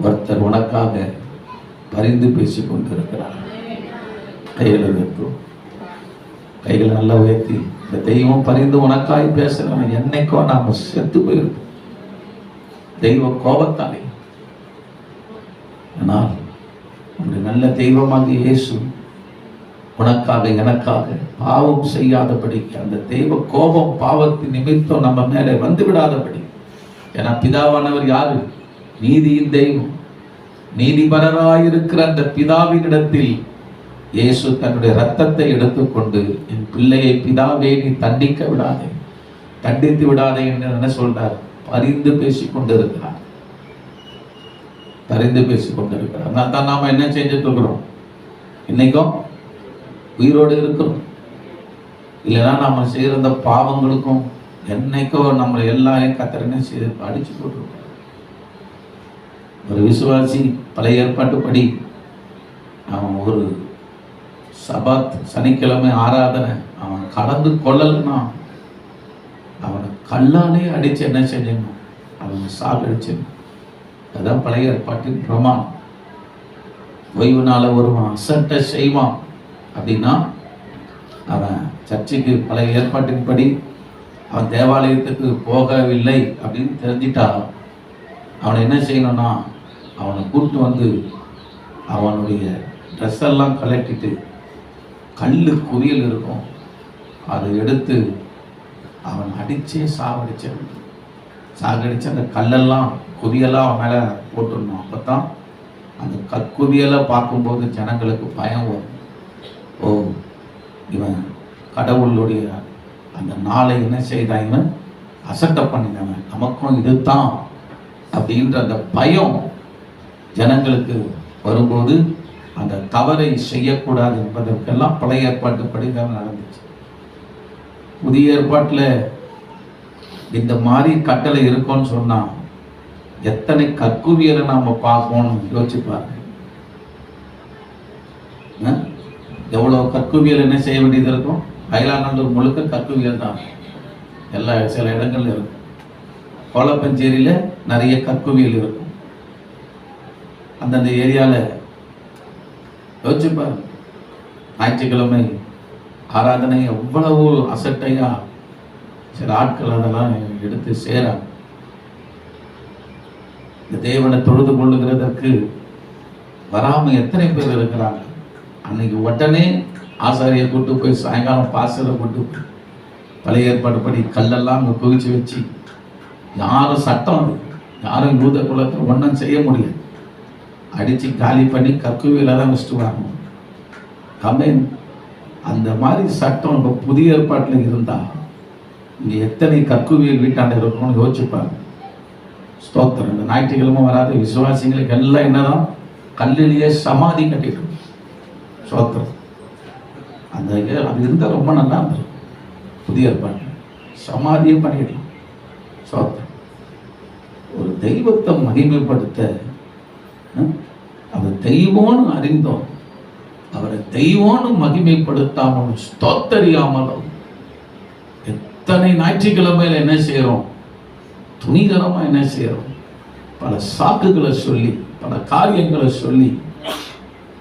ஒருத்தர் உனக்காக பரிந்து பேசிக் கொண்டிருக்கிறார். கைகளை உயர்த்தும். கைகளை நல்லா உயர்த்தி, இந்த தெய்வம் பரிந்து உனக்காய் பேசுறவன் என்னைக்கோ நாம செத்து போயிருக்கோம் தெய்வ கோபத்தாலே. ஆனால் ஒரு நல்ல தெய்வமாக இயேசு உனக்காக எனக்காக பாவம் செய்யாதபடிக்கு, அந்த தெய்வ கோபம் பாவத்தின் நிமித்தம் நம்ம மேலே வந்து விடாதபடி. ஏன்னா பிதாவானவர் யாரு? நீதியின் தெய்வம். நீதிபரராயிருக்கிற அந்த பிதாவினிடத்தில் இயேசு தன்னுடைய ரத்தத்தை எடுத்துக்கொண்டு, என் பிள்ளையை பிதாவே நீ தண்டிக்க விடாதே, தண்டித்து விடாதே என்று என்ன சொல்றார்? பரிந்து பேசிக் கொண்டிருக்கிறார். பரிந்து பேசிக் கொண்டிருக்கிறார். அதனால தான் நாம என்ன செஞ்சுட்டு இருக்கிறோம்? இன்னைக்கும் உயிரோடு இருக்கிறோம். இல்லைன்னா நம்ம செய்கிற அந்த பாவங்களுக்கும் என்னைக்கோ நம்ம எல்லாரையும் கத்தரனே செய்து அடிச்சு போட்டுருக்கோம். ஒரு விசுவாசி பழைய ஏற்பாட்டுப்படி அவன் ஒரு சபாத் சனிக்கிழமை ஆராதனை அவன் கலந்து கொள்ளலன்னா அவனை கல்லாலே அடிச்சு என்ன செஞ்சணும்? அவனை சாகடிச்சணும். அதுதான் பழைய ஏற்பாட்டின் பிரமாணம். ஓய்வு நாள வருவான், அசட்டை செய்வான் அப்படின்னா அவன் சர்ச்சுக்கு பழைய ஏற்பாட்டின்படி அவன் தேவாலயத்துக்கு போகவில்லை அப்படின்னு தெரிஞ்சிட்டா அவனை என்ன செய்யணும்னா அவனை கூப்பிட்டு வந்து அவனுடைய ட்ரெஸ் எல்லாம் கலட்டிட்டு கல்லு குவியல் இருக்கும் அதை எடுத்து அவன் அடிச்சே சாகடிச்சு அந்த கல்லெல்லாம் குவியெல்லாம் அவன் மேலே போட்டுடணும். அப்போ தான் அந்த கற்குவியலை பார்க்கும்போது ஜனங்களுக்கு பயம் வரும். ஓ, இவன் கடவுளுடைய அந்த நாளை என்ன செய்தாங்க, அசட்டை பண்ணினவன், நமக்கும் இதுதான் அப்படின்ற அந்த பயம் ஜனங்களுக்கு வரும்போது அந்த தவறை செய்யக்கூடாது என்பதற்கெல்லாம் பழைய ஏற்பாட்டுப்படி தான் நடந்துச்சு. புதிய ஏற்பாட்டில் இந்த மாதிரி கட்டளை இருக்கும்னு சொன்னா எத்தனை கற்குவியலை நாம பார்க்கணும்னு யோசிச்சு பாருங்க. எவ்வளவு கற்குவியல் என்ன செய்ய வேண்டியது இருக்கும்? அயலானந்தூர் முழுக்க கற்குவியல் தான். எல்லா சில இடங்கள்ல இருக்கும். கோலப்பஞ்சேரியில நிறைய கற்குவியல் இருக்கும். அந்தந்த ஏரியால யோசிச்சு பாருங்க. ஞாயிற்றுக்கிழமை ஆராதனை எவ்வளவு அசட்டையா சில ஆட்கள் அதெல்லாம் எடுத்து சேராங்க. இந்த தேவனை தொழுது கொள்ளுகிறதற்கு வராம எத்தனை பேர் இருக்கிறாங்க. அன்னைக்கு உடனே ஆசாரியை கூட்டு போய் சாயங்காலம் பாசலை கூட்டு போய் பழைய ஏற்பாடு படி கல்லெல்லாம் அங்கே குவிச்சு வச்சு யாரும் சட்டம் அது யாரும் யூத குலத்தில் ஒன்றும் செய்ய முடியாது. அடித்து காலி பண்ணி கற்குவியில தான் வச்சுட்டு வரணும். ஆமென். அந்த மாதிரி சட்டம் இப்போ புதிய ஏற்பாட்டில் இருந்தா இங்கே எத்தனை கற்குவியல் வீட்டாண்ட இருக்கணும்னு யோசிச்சுப்பாங்க. ஸ்தோத்திரம். இந்த ஞாயிற்றுக்கிழமை வராத விசுவாசிகளுக்கு எல்லாம் என்னதான் கல்லிலேயே சமாதி கட்டிடும். ஸ்தோத்திரம். அது இருந்தால் ரொம்ப நல்லா இருந்தது. புதிய ஏற்பாடு சமாதியை பண்ணிடலாம். சோத்திரம். ஒரு தெய்வத்தை மகிமைப்படுத்த அவர் தெய்வம்னு அறிந்தோம், அவரை தெய்வம்னு மகிமைப்படுத்தாமல் ஸ்தோத்தரியாமலும் எத்தனை ஞாயிற்றுக்கிழமையில என்ன செய்யறோம்? துணிகரமா என்ன செய்யறோம்? பல சாக்குகளை சொல்லி, பல காரியங்களை சொல்லி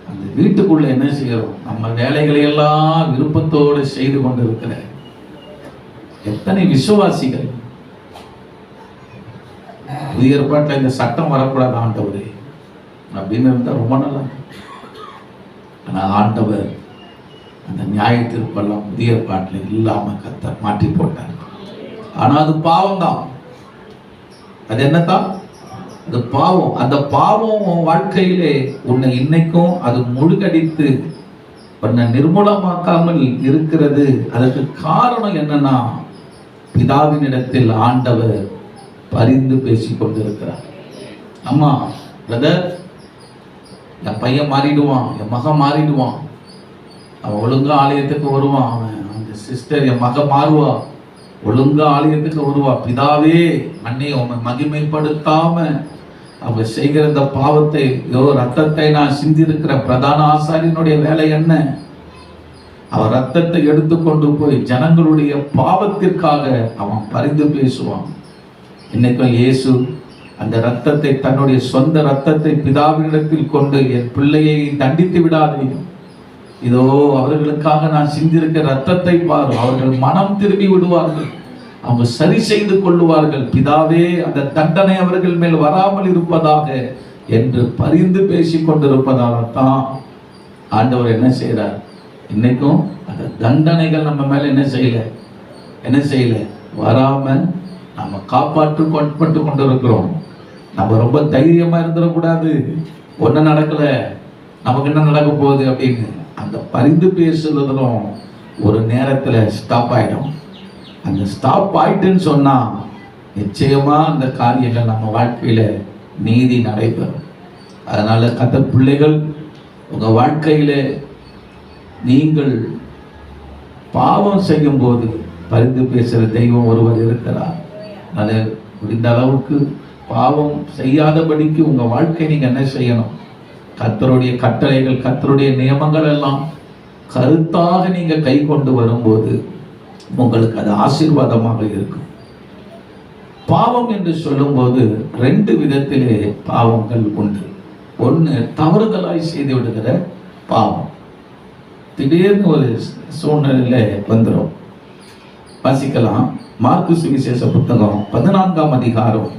அந்த வீட்டுக்குள்ள என்ன செய்யறோம்? நம்ம வேலைகளை எல்லாம் விருப்பத்தோடு செய்து கொண்டிருக்கிற எத்தனை விசுவாசிகள். புதிய ஏற்பாட்டில் இந்த சட்டம் வரக்கூடாது ஆண்டவரே அப்படின்னு இருந்தா ரொம்ப நல்லா. ஆனால் ஆண்டவர் அந்த நியாய தீர்ப்பெல்லாம் புதிய ஏற்பாட்டில் இல்லாம கர்த்தர் மாற்றி போட்டார். ஆனா அது பாவம் தான். அது என்னதான்? அது பாவம். அந்த பாவம் உன் வாழ்க்கையிலே உன்னை இன்னைக்கும் அது முழுகடித்து உன்னை நிர்மூலமாக்காமல் இருக்கிறது. அதற்கு காரணம் என்னன்னா, பிதாவினிடத்தில் ஆண்டவர் பரிந்து பேசிக் கொண்டிருக்கிறார். அம்மா பிரதர், என் பையன் மாறிடுவான், என் மகன் மாறிடுவான், அவன் ஒழுங்கா ஆலயத்துக்கு வருவான், அவன் அந்த சிஸ்டர் என் மகன் மாறுவா, ஒழுங்கா ஆலயத்துக்கு வருவா. பிதாவே அன்னை உன்னை மகிமைப்படுத்தாம அவங்க செய்கிற இந்த பாவத்தை, ரத்தத்தை நான் சிந்திருக்கிற பிரதான ஆசாரியனுடைய வேலை என்ன? அவன் ரத்தத்தை எடுத்துக்கொண்டு போய் ஜனங்களுடைய பாவத்திற்காக அவன் பரிந்து பேசுவான். இன்னைக்கும் இயேசு அந்த ரத்தத்தை, தன்னுடைய சொந்த ரத்தத்தை பிதாவினிடத்தில் கொண்டு, என் பிள்ளையை தண்டித்து விடாதீங்க, இதோ அவர்களுக்காக நான் சிந்திருக்கிற ரத்தத்தை பாரு, அவர்கள் மனம் திரும்பி விடுவார்கள், அவங்க சரி செய்து கொள்ளுவார்கள், பிதாவே அந்த தண்டனை அவர்கள் மேல் வராமல் இருப்பதாக என்று பரிந்து பேசிக் கொண்டிருப்பதால்தான் ஆண்டவர் என்ன செய்கிறார்? இன்னைக்கும் அந்த தண்டனைகள் நம்ம மேல என்ன செய்யல வராம நம்ம காப்பாற்று கொண்டிருக்கிறோம். நம்ம ரொம்ப தைரியமா இருந்துடக்கூடாது, ஒன்னும் நடக்கல, நமக்கு என்ன நடக்க போகுது அப்படின்னு. அந்த பரிந்து பேசுறதும் ஒரு நேரத்துல ஸ்டாப் ஆயிடும். அந்த ஸ்டாப் ஆயிட்டுன்னு சொன்னா நிச்சயமா அந்த காரியங்கள் நம்ம வாழ்க்கையில நீதி நடைபெறும். அதனால கர்த்தர் பிள்ளைகள், உங்க வாழ்க்கையில நீங்கள் பாவம் செய்யும் போது பரிந்து பேசுகிற தெய்வம் ஒருவர் இருக்கிறார். அது முடிந்த அளவுக்கு பாவம் செய்யாதபடிக்கு உங்க வாழ்க்கை நீங்க என்ன செய்யணும்? கர்த்தருடைய கட்டளைகள், கர்த்தருடைய நியமங்கள் எல்லாம் கருத்தாக நீங்க கை கொண்டு வரும்போது உங்களுக்கு அது ஆசீர்வாதமாக இருக்கும். பாவம் என்று சொல்லும்போது ரெண்டு விதத்திலே பாவங்கள் உண்டு. ஒன்று தவறுதலாய் செய்து விடுகிற பாவம், திடீர்னு ஒரு சூழ்நிலையில வந்துடும். வாசிக்கலாம். மார்க்கு சுவிசேஷ புத்தகம் 14ஆம் அதிகாரம்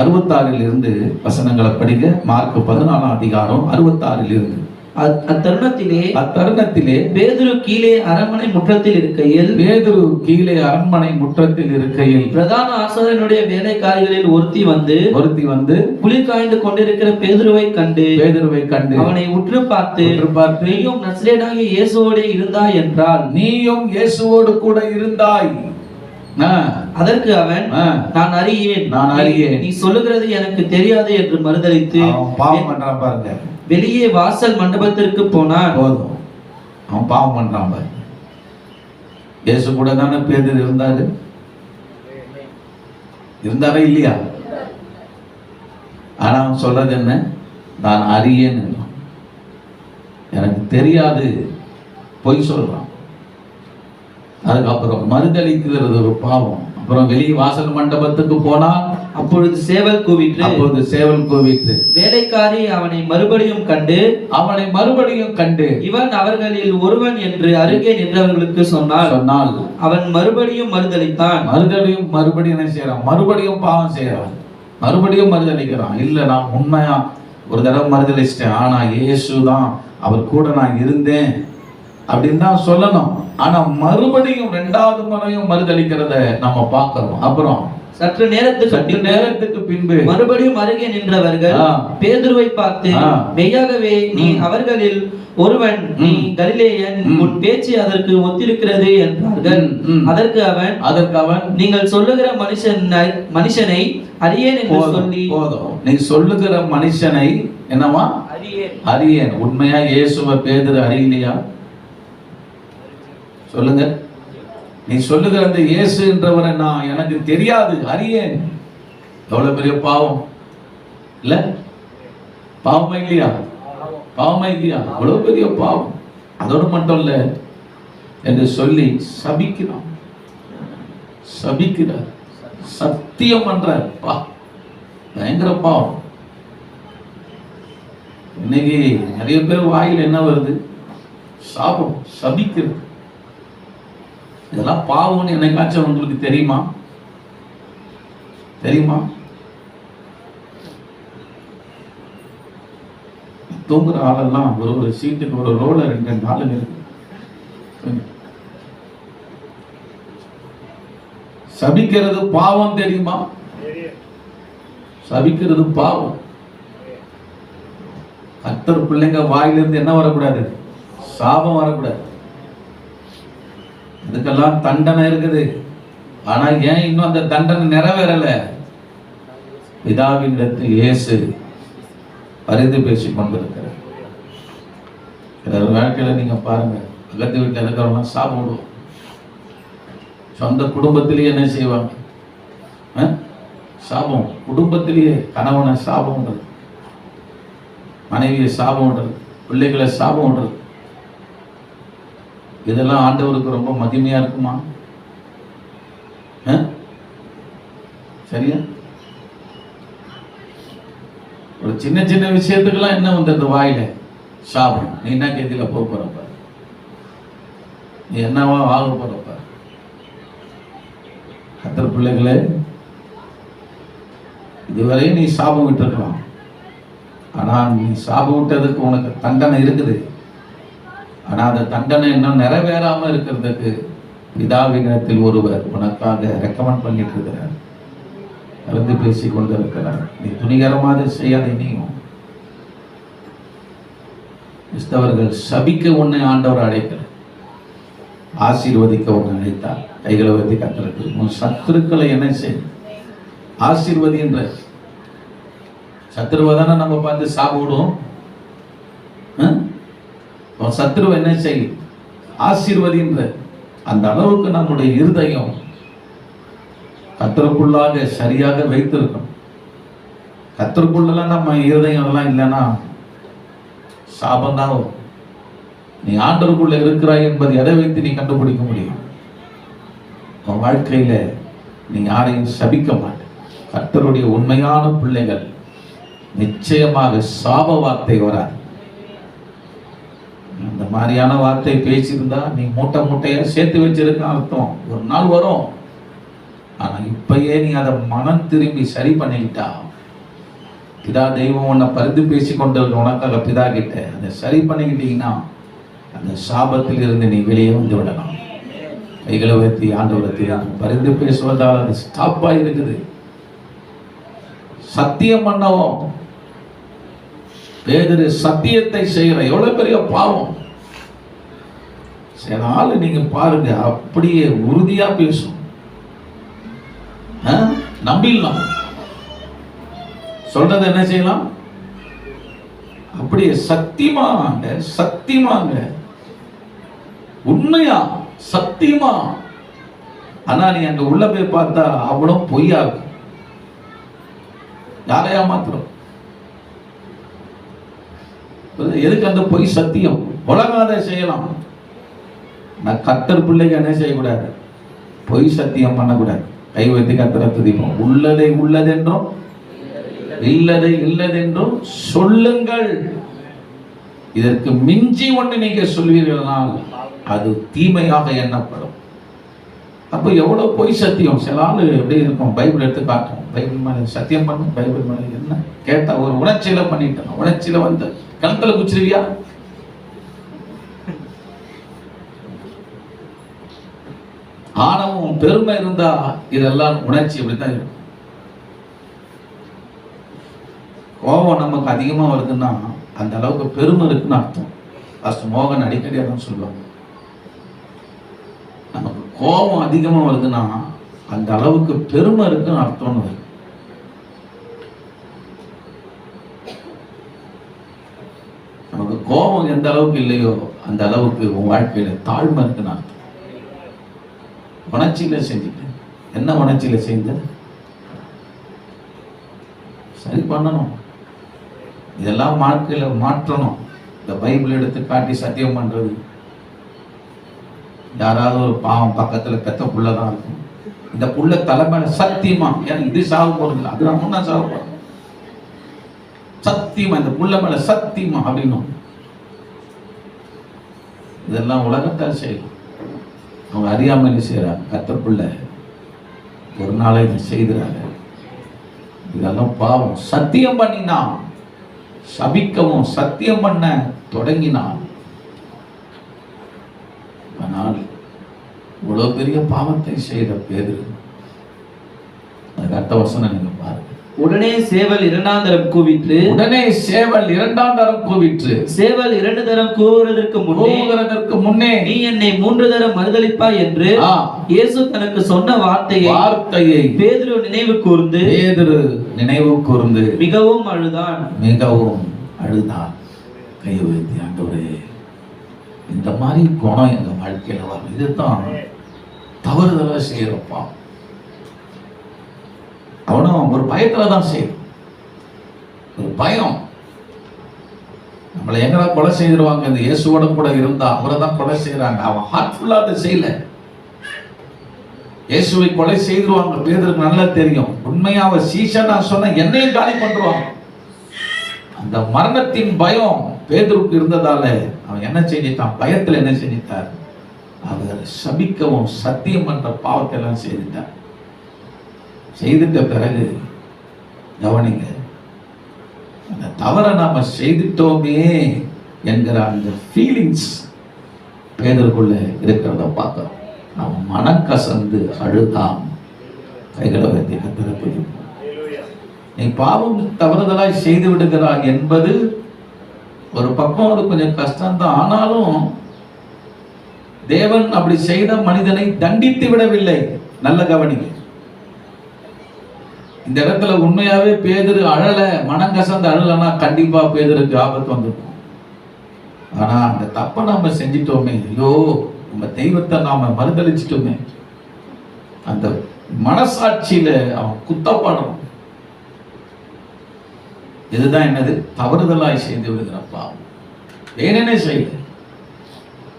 66 இருந்து வசனங்களை படிங்க. மார்க்கு 14ஆம் அதிகாரம் 66 இருந்து. அத்தருணத்திலே பேதுரு கீழே அரண்மனை முற்றத்தில் இருக்கையில் பிரதான ஆசாரியனுடைய வேலைக்காரிகளில் ஒருத்தி வந்து குளிர் காய்ந்து கொண்டிருக்கிற பேதுருவை கண்டு அவனை உற்று பார்த்து நீயும் நசரேயனாகிய இயேசுவோடு இருந்தாய் என்றாள். நீயும் இயேசுவோடு கூட இருந்தாய். அதற்கு அவன், நான் அறியேன், நீ சொல்லுகிறது எனக்கு தெரியாது என்று மறுதலித்து பாவம் பண்றான் பாருங்க. வெளியே வாசல் மண்டபத்திற்கு போனான். போதும், அவன் பாவம் பண்றான் பாரு. இயேசு கூட தானே பேதுரு இருந்தாரா இல்லையா? ஆனா அவன் சொல்றது என்ன? நான் அறியேன், எனக்கு தெரியாது, பொய் சொல்றான். அதுக்கப்புறம் மறுதளிக்கிறது ஒரு பாவம். அப்புறம் வெளியே வாசல் மண்டபத்துக்கு போனான். அப்பொழுது சேவல் கூவிற்று. வேலைக்காரி அவனை மறுபடியும் கண்டு இவன் அவர்களில் ஒருவன் என்று அருகே நின்றவர்களுக்கு சொன்னாள். அவன் மறுபடியும் மறுதளித்தான். மறுபடியும் என்ன செய்யறான்? மறுபடியும் பாவம் செய்யறான், மறுபடியும் மறுதளிக்கிறான். இல்ல, நான் உண்மையா ஒரு தடவை மறுதளிச்சிட்டேன், ஆனா இயேசுதான் அவர் கூட நான் இருந்தேன் அப்படின்னு தான் சொல்லணும். ஆனா மறுபடியும் 2வது முறையும் மறுதளிக்கிறத நம்ம பார்க்கிறோம். அப்புறம் சற்று நேரத்துக்கு பின்பு மறுபடியும் அருகே நின்றவர்கள் பேதுருவை பார்த்து, மெய்யாகவே நீ அவர்களில் ஒருவன், நீ கலிலேயன், உன் பேச்சு அதற்கு ஒத்திருக்கிறது என்றார்கள். அதற்கு அவன் நீங்கள் சொல்லுகிற மனுஷனை அறியேன் என்று சொல்லி. போதும், நீ சொல்லுகிற மனுஷனை என்னவா? அறியேன். உண்மையா இயேசுவை பேதுரு அறியலையா? சொல்லுங்க. நீ சொல்லுகிற அந்த இயேசு என்றவரை நான் எனக்கு தெரியாது, அறியேன். எவ்வளவு பெரிய பாவம் இல்ல? பாவமா இல்லையா? பாவமா இல்லையா? அவ்வளவு பெரிய பாவம். அதோடு மட்டும் இல்ல என்று சொல்லி சபிக்கிறான், சபிக்கிறார், சத்தியம் பண்றார். பயங்கர பாவம். இன்னைக்கு நிறைய பேர் வாயில் என்ன வருது? சாபம், சபிக்கிறது. இதெல்லாம் பாவம்னு என்னைக்காச்சும் உங்களுக்கு தெரியுமா? தெரியுமா? தூங்குற ஆளெல்லாம் ஒரு சீட்டுக்கு ஒரு ரோல 2 ஆளுங்க இருக்கு. சபிக்கிறது பாவம் தெரியுமா? சபிக்கிறது பாவம். கர்த்தர் பிள்ளைங்க வாயிலிருந்து என்ன வரக்கூடாது? சாபம் வரக்கூடாது. இதுக்கெல்லாம் தண்டனை இருக்குது. ஆனா ஏன் இன்னும் அந்த தண்டனை நிறைவேறல? பிதாவினிடத்தில் இயேசு பரிந்து பேசிக் கொண்டிருக்கிறார். வாழ்க்கையில நீங்க பாருங்க, பக்கத்து வீட்டில் இருக்கிறவங்க சாபம் விடுவோம். சொந்த குடும்பத்திலேயே என்ன செய்வாங்க? சாபம். குடும்பத்திலேயே கணவனை சாபம் விடுறது, மனைவியை சாபம் விடுறது, பிள்ளைகளை சாபம் விடுறது. இதெல்லாம் ஆண்டவருக்கு ரொம்ப மகிமையா இருக்குமா? சரியா? ஒரு சின்ன சின்ன விஷயத்துக்கெல்லாம் என்ன வந்து அந்த வாயில சாபம். நீ என்ன கேதில போறப்ப, நீ என்னவா ஆக போறப்ப. கர்த்தர் பிள்ளைகளே, இதுவரை நீ சாபம் விட்டுருக்கலாம். ஆனா நீ சாபம் விட்டதுக்கு உனக்கு தண்டனை இருக்குது. ஆனா அந்த தண்டனை இன்னும் நிறைவேறாம இருக்கிறதுக்கு பிதாவினிடத்தில் ஒருவர் உனக்காக ரெக்கமெண்ட் பண்ணிட்டு இருக்கிறார், கலந்து பேசி கொண்டிருக்கிறார். நீ துணிகரமாக செய்யாத. நீயும் கிறிஸ்தவர்கள் சபிக்க உன்னை ஆண்டவர் அழைக்கிறார், ஆசீர்வதிக்க உன்னை அழைத்தார். கைகளை வைத்து கத்தருக்கு உன் சத்துருக்களை என்ன செய்? ஆசீர்வதி என்ற சத்துருவை தானே நம்ம பார்த்து சாப்பிடுவோம். சத்துருவை என்ன செய்? ஆசீர்வதி என்ற. அந்த அளவுக்கு நம்முடைய இருதயம் கர்த்தருக்குள்ளாக சரியாக வைத்திருக்கணும். கர்த்தருக்குள்ளலாம் நம்ம இருதயம் எல்லாம் இல்லைன்னா சாபம் தான் வரும். நீ ஆண்டவருக்குள்ள இருக்கிறாய் என்பது எதை வைத்து நீ கண்டுபிடிக்க முடியும்? உன் வாழ்க்கையில நீ யாரையும் சபிக்க மாட்டே. கர்த்தருடைய உண்மையான பிள்ளைகள் நிச்சயமாக சாப வார்த்தை வராது. அந்த மாதிரியான வார்த்தை பேசியிருந்தா நீ மூட்டை மூட்டையா சேர்த்து வச்சிருக்க அர்த்தம். ஒரு நாள் வரும். ஆனா இப்பயே நீ அதை மனம் திரும்பி சரி பண்ணிக்கிட்டா, பிதா தெய்வம் உன்னை பரிந்து பேசி கொண்டிருக்க உனக்காக பிதா கிட்ட அதை சரி பண்ணிக்கிட்டீங்கன்னா அந்த சாபத்தில் இருந்து நீ வெளியே வந்து விடலாம். கைகளை வைத்து ஆண்டவரத்தில் பரிந்து பேசுவதால் அது ஸ்டாப்பா இருக்குது. சத்தியம் பண்ணவும் பேதுரு சத்தியத்தை செய்யற எவ்வளவு பெரிய பாவம். சில ஆளு நீங்க பாருங்க, அப்படியே உறுதியா பேசும், நம்பிடலாம். சொல்றது என்ன செய்யலாம்? அப்படியே சத்தியமாங்க, சத்தியமாங்க, உண்மையா, சத்தியமா. ஆனா நீ அங்க உள்ள போய் பார்த்தா அவ்வளவு பொய்யா இருக்கும். யாரையா மாத்திரம் எதுக்கு அந்த பொய் சத்தியம்? உலகாத செய்யலாம். நான் கர்த்தர் பிள்ளைக்கு என்ன செய்யக்கூடாது? பொய் சத்தியம் பண்ணக்கூடாது. கை வைத்து கர்த்தரை துதிப்போம். உள்ளதை உள்ளதென்றும் இல்லதை இல்லதென்றும் சொல்லுங்கள். இதற்கு மிஞ்சி ஒன்று நீங்க சொல்வீர்களால் அது தீமையாக எண்ணப்படும். அப்போ எவ்வளவு பொய் சத்தியம். சில ஆளு எப்படி இருக்கும், பைபிள் எடுத்து காட்டும், பைபிள் மேலே சத்தியம் பண்ணும், பைபிள் மேலே என்ன கேட்டா ஒரு உணர்ச்சியில பண்ணிட்டேன், உணர்ச்சியில வந்து கணத்துல குச்சிருவியா? ஆணவம் பெருமை இருந்தா இதெல்லாம் உணர்ச்சி அப்படித்தான் இருக்கும். கோபம் நமக்கு அதிகமா வருதுன்னா அந்த அளவுக்கு பெருமை இருக்குன்னு அர்த்தம். பாஸ்டர் மோகன் அடிக்கடி அதான் சொல்லுவாங்க. நமக்கு கோபம் அதிகமா வருதுன்னா அந்த அளவுக்கு பெருமை இருக்குன்னு அர்த்தம்னு வரும். நமக்கு கோபம் எந்த அளவுக்கு இல்லையோ அந்த அளவுக்கு உன் வாழ்க்கையில தாழ்மை இருக்குன்னு அர்த்தம். உணர்ச்சியில செஞ்சுட்டேன். என்ன உணர்ச்சியில செய்த? சரி பண்ணணும். இதெல்லாம் வாழ்க்கையில மாற்றணும். இந்த பைபிள் எடுத்து காட்டி சத்தியம் பண்றது. யாராவது ஒரு பாவம் பக்கத்துல பெத்த புள்ளதான் இருக்கும். இந்த புள்ள தலைமையில சத்தியமா, ஏன்னா இது சாக போறது, அது முன்னா சாக போறோம், சத்தியமா இந்த புள்ள மேல சத்தியமா அப்படின்னும். இதெல்லாம் உலகத்தால் செய்யலாம். அவங்க அறியாமல் செய்யறாங்க. கத்தப்புள்ள ஒரு நாளை இதை செய்கிறாங்க. இதெல்லாம் பாவம். சத்தியம் பண்ணினான், சபிக்கவும் சத்தியம் பண்ண தொடங்கினான். ஆனால் இவ்வளவு பெரிய பாவத்தை செய்த பேதுரு, அதுக்கு அடுத்த வசனம் நீங்க பாருங்க. உடனே சேவல் இரண்டாம் தரம் கூவிற்று. உடனே சேவல் இரண்டாம் தரம் கூவிற்று. சேவல் 2 தரம் கூவுவதற்கு முன்னே நீ என்னை 3 தரம் மறுதலிப்பாய் என்று இயேசு தனக்கு சொன்ன வார்த்தையை பேதுரு நினைவு கூர்ந்து மிகவும் அழுதான். கையை வைத்து, ஆண்டவரே, இந்த மாதிரி குணம் எங்க வாழ்க்கையில வரும். இதுதான் தவறுதலா செய்யறப்பா. அவனும் ஒரு பயத்துல தான் செய்யும். ஒரு பயம். நம்மளை எங்கடா கொலை செய்திருவாங்க. இந்த இயேசுவோட கூட இருந்தா அவரை தான் கொலை செய்யறாங்க. அவன் ஹார்ட்ஃபுல்லா அதை செய்யல. இயேசுவை கொலை செய்திருவாங்க. பேதுருக்கு நல்லா தெரியும். உண்மையா அவன் சீசனா சொன்ன என்னையும் காலி பண்றான். அந்த மரணத்தின் பயம் பேதுருக்கு இருந்ததால அவன் என்ன செஞ்சிட்டான்? பயத்துல என்ன செஞ்சிட்டார்? அவர் சபிக்கவும் சத்தியம் பண்ற பாவத்தை எல்லாம் செய்துட்டார். செய்துட்ட பிறகு கவனிங்க, அந்த தவறை நாம செய்துட்டோமே என்கிற அந்த ஃபீலிங்ஸ் பேதருக்குள்ள இருக்கிறத பார்க்கிறோம். அவன் மனக்கசந்து அழுதான். கைகளை வைத்து கத்தரை, நீ பாவம் தவறுதலாய் செய்து விடுகிறாய் என்பது ஒரு பக்கம் அது கொஞ்சம் கஷ்டம்தான். ஆனாலும் தேவன் அப்படி செய்த மனிதனை தண்டித்து விடவில்லை. நல்ல கவனிங்க. இந்த இடத்துல உண்மையாவே பேதுரு அழல, மனம் கசந்து அழலன்னா கண்டிப்பா பேதுருக்கு ஆபத்து வந்துடும். ஆனா அந்த தப்பை நாம செஞ்சிட்டோமே, ஐயோ நம்ம தெய்வத்தை நாம மறுதளிச்சிட்டோமே, அந்த மனசாட்சியில அவன் குத்தப்படணும். இதுதான் என்னது? தவறுதலாய் செய்து விடுகிறப்பா. வேணே செய்யல,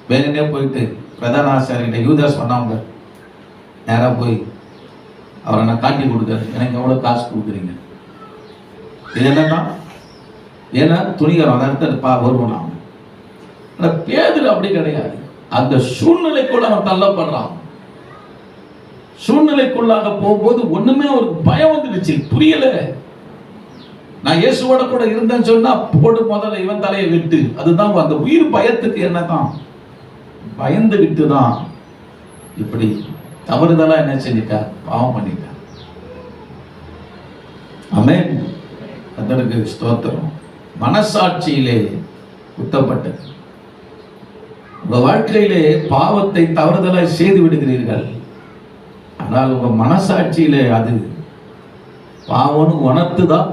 வேணே போயிட்டு பிரதான ஆசாரியிட்ட யூதாஸ் சொன்னாங்க, நேரா போய் அவரை நான் காட்டி கொடுக்குறது, எனக்கு எவ்வளவு காசு கொடுக்குறீங்க, இது என்னதான் ஏன்னா துணிகரம் அதை எடுத்து வருவோம். ஆனா பேதுரு அப்படி கிடையாது. அந்த சூழ்நிலைக்குள்ள அவன் தள்ளப்படுறான். சூழ்நிலைக்குள்ளாக போகும்போது ஒண்ணுமே அவருக்கு பயம் வந்துடுச்சு, புரியல. நான் இயேசுவோட கூட இருந்தேன்னு சொன்னா போடு, முதல்ல இவன் தலையை விட்டு. அதுதான் அந்த உயிர் பயத்துக்கு என்னதான் பயந்துகிட்டு தான் இப்படி தவறுதலா என்ன செஞ்சிட்டா? பாவம் பண்ணிட்டா. ஆமென். அதற்கு ஸ்தோத்திரம். மனசாட்சியிலே குத்தப்பட்டது. உங்க வாழ்க்கையிலே பாவத்தை தவறுதலாய் செய்து விடுகிறீர்கள். ஆனால் உங்க மனசாட்சியிலே அது பாவம்னு உணர்த்துதான்.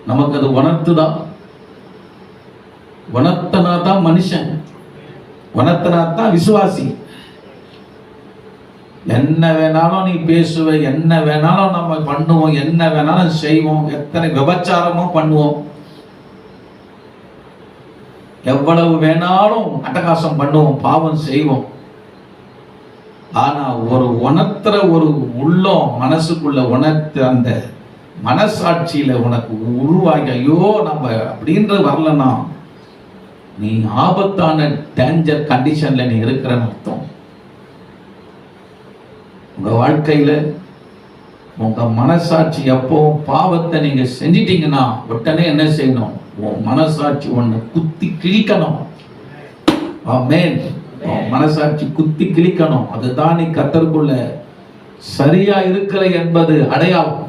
நமக்கு அது உணர்த்துதான். உணர்த்தனா தான் மனுஷன், உணர்த்தனா தான் விசுவாசி. என்ன வேணாலும் நீ பேசுவ, என்ன வேணாலும் நம்ம பண்ணுவோம், என்ன வேணாலும் செய்வோம், எத்தனை விபச்சாரமும் பண்ணுவோம், எவ்வளவு வேணாலும் அட்டகாசம் பண்ணுவோம், பாவம் செய்வோம். ஆனா ஒரு உணர்த்துற ஒரு உள்ளம் மனசுக்குள்ள உணர்த்து அந்த மனசாட்சியில உனக்கு உருவாகி ஐயோ நம்ம அப்படின்ற வரலன்னா நீ ஆபத்தான டேஞ்சர் கண்டிஷன்ல நீ இருக்கிறன்னு அர்த்தம். உங்க வாழ்க்கையில உங்க மனசாட்சி எப்போ பாவத்தை நீங்க செஞ்சிட்டீங்கன்னா உடனே என்ன செய்யணும்? உன் மனசாட்சி ஒண்ணு குத்தி கிழிக்கணும். ஆமென். மனசாட்சி குத்தி கிழிக்கணும். அதுதான் நீ கர்த்தருக்குள்ள சரியா இருக்கிற என்பது அடையாளம்.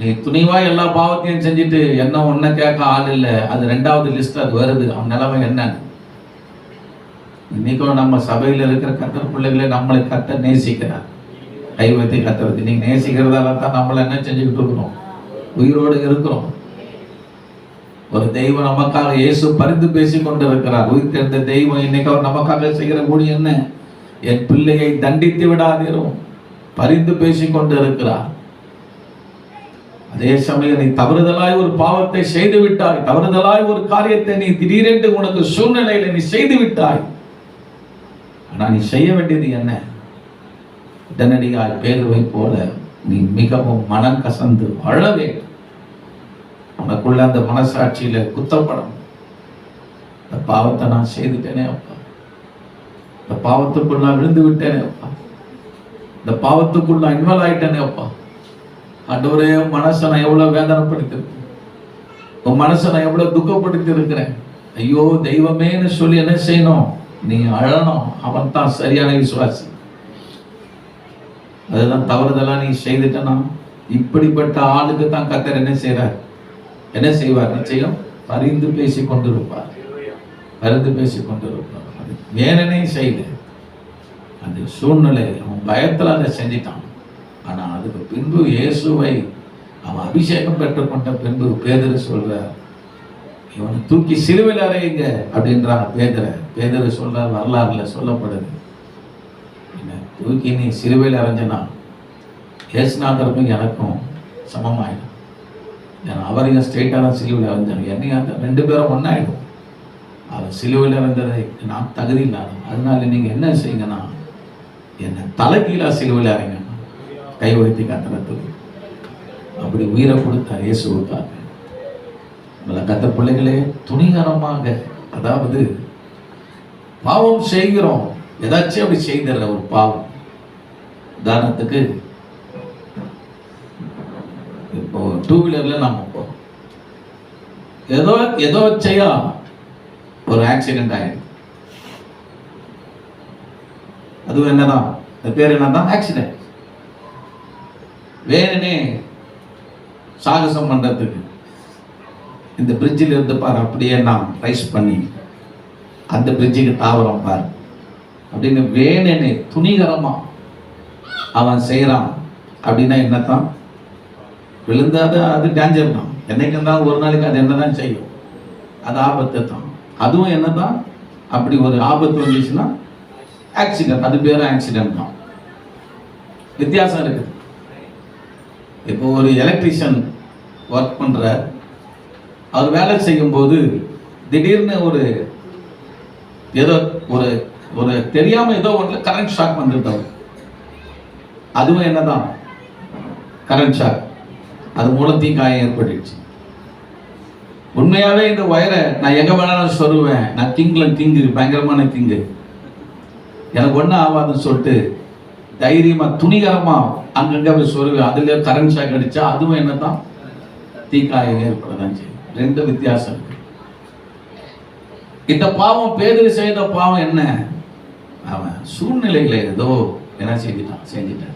நீ துணிவா எல்லா பாவத்தையும் செஞ்சுட்டு என்ன ஒன்ன கேட்க ஆள் இல்லை, அது 2வது லிஸ்ட் அது வருது. அவன் நிலைமை என்ன? இன்னைக்கும் நம்ம சபையில இருக்கிற கர்த்தர் பிள்ளைகளை நம்மளை கர்த்தர் நேசிக்கிறார். கை வைத்து கர்த்தர் நீங்க நேசிக்கிறதால தான் நம்மள என்ன செஞ்சுக்கிட்டு இருக்கிறோம்? உயிரோடு இருக்கிறோம். ஒரு தெய்வம் நமக்காக இயேசு பரிந்து பேசி கொண்டிருக்கிறார். உயிர்த்தெழுந்த தெய்வம் இன்னைக்கு அவர் நமக்காக செய்கிற ஊழியம் என்ன? என் பிள்ளையை தண்டித்து விடாதீரும் பரிந்து பேசி கொண்டு இருக்கிறார். அதே சமயம் நீ தவறுதலாய் ஒரு பாவத்தை செய்து விட்டாய், தவறுதலாய் ஒரு காரியத்தை நீ திடீரென்று உனக்கு சூழ்நிலையில நீ செய்து விட்டாய். ஆனா நீ செய்ய வேண்டியது என்ன? உடனடியாய் பேதுருவை போல நீ மிகவும் மனம் கசந்து அழ வேண்டும். உனக்குள்ள அந்த மனசாட்சியில குத்தப்படும். இந்த பாவத்தை நான் செய்துட்டேனே அப்பா, இந்த பாவத்துக்குள்ள நான் விழுந்து விட்டேனே அப்பா, இந்த பாவத்துக்குள்ள நான் இன்வால்வ் ஆயிட்டேனே அப்பா, ஆண்டவரே மனசை நான் எவ்வளவு வேதனைப்படுத்திருக்கேன், உன் மனசை நான் எவ்வளவு துக்கப்படுத்தி இருக்கிறேன். ஐயோ தெய்வமேன்னு சொல்லி என்ன செய்யணும்? நீ அழணும். அவன் தான் சரியான விசுவாசி. அதுதான் தவறுதெல்லாம் நீ செய்துட்டனா இப்படிப்பட்ட ஆளுக்கு தான் கர்த்தர் என்ன செய்றார்? என்ன செய்வார்? நிச்சயம் பரிந்து பேசி கொண்டிருப்பார், பரிந்து பேசி கொண்டிருப்பார். அது வேணனே செய்து அந்த சூழ்நிலை அவன் பயத்தில் அதை செஞ்சிட்டான். ஆனா அதுக்கு பின்பு இயேசுவை அவன் அபிஷேகம் பெற்றுக்கொண்ட பின்பு பேதுரு சொல்றார், இவனை தூக்கி சிலுவையில் அறையுங்க அப்படின்றான். பேதுரு சொல்றார், வரலாறுல சொல்லப்படுது, தூக்கி நீ சிலுவையில் அரைஞ்சனா ஏசுநாதருக்கும் எனக்கும் சமமாயிடும். ஏன்னா அவரையும் ஸ்ட்ரெயிட்டாக தான் சிலுவையில் அரைஞ்சாங்க, என்னையும் அந்த 2 பேரும் ஒன்றாயிடும். அவர் சிலுவையில் அரைஞ்சதை நான் தகுதி இல்லாத, அதனால நீங்கள் என்ன செய்யுங்கன்னா என்னை தலைகீழாக சிலுவையில் அரைங்க, கை வைத்து கத்துறதுக்கு அப்படி உயிரை கொடுத்தார் இயேசுவுக்காக. நம்மளை கத்த பிள்ளைகளே துணிகரமாக, அதாவது பாவம் செய்கிறோம், ஏதாச்சும் அப்படி செய்திடற ஒரு பாவம். உதாரணத்துக்கு இப்போ 2 வீலர்ல நம்ம போறோம், ஏதோ செய்ய ஒரு ஆக்சிடென்ட் ஆயிடும். அதுவும் என்னதான், அது பேர் என்னதான்? ஆக்சிடென்ட். வேணுனே சாகசம் பண்றதுக்கு இந்த பிரிட்ஜில் இருந்து பாரு, அப்படியே நாம் ரைஸ் பண்ணி அந்த பிரிட்ஜுக்கு தாவரம் பாரு அப்படின்னு வேணுனே துணிகரமா அவன் செய்யறான். அப்படின்னா என்னத்தான்? விழுந்தாத அது டேஞ்சர் தான், என்னைக்கு இருந்தாலும் ஒரு நாளைக்கு அது என்னதான் செய்யும், அது ஆபத்து தான். அதுவும் என்னதான், அப்படி ஒரு ஆபத்து வந்துச்சுன்னா ஆக்சிடென்ட், அது பேர் ஆக்சிடென்ட் தான். வித்தியாசம் இருக்குது. இப்போ ஒரு எலக்ட்ரிஷியன் ஒர்க் பண்ற, அவர் வேலை செய்யும் போது திடீர்னு ஏதோ ஒரு தெரியாம ஏதோ ஒன்று கரண்ட் ஷாக் வந்துட்டார். அதுவும் என்னதான்? Current shock. அது மூலம் தீக்காயம் ஏற்பட்டுச்சு. உண்மையாவே இந்த ஒயரை நான் எங்க வேணாலும் சொல்லுவேன், நான் கிங்கு பயங்கரமான கிங்கு, எனக்கு ஒன்றும் ஆகாதுன்னு சொல்லிட்டு தைரியமா துணிகரமா அங்கங்க போய் சொல்லுவேன். அதுல கரண்ட் ஷாக் அடிச்சா அதுவும் என்னதான்? தீக்காயம் ஏற்படதான் செய்யும். 2 வித்தியாசம் இருக்கு. இந்த பாவம் பேதுரு செய்த பாவம் என்ன? அவன் சூழ்நிலையில ஏதோ என்ன செஞ்சிட்டான்.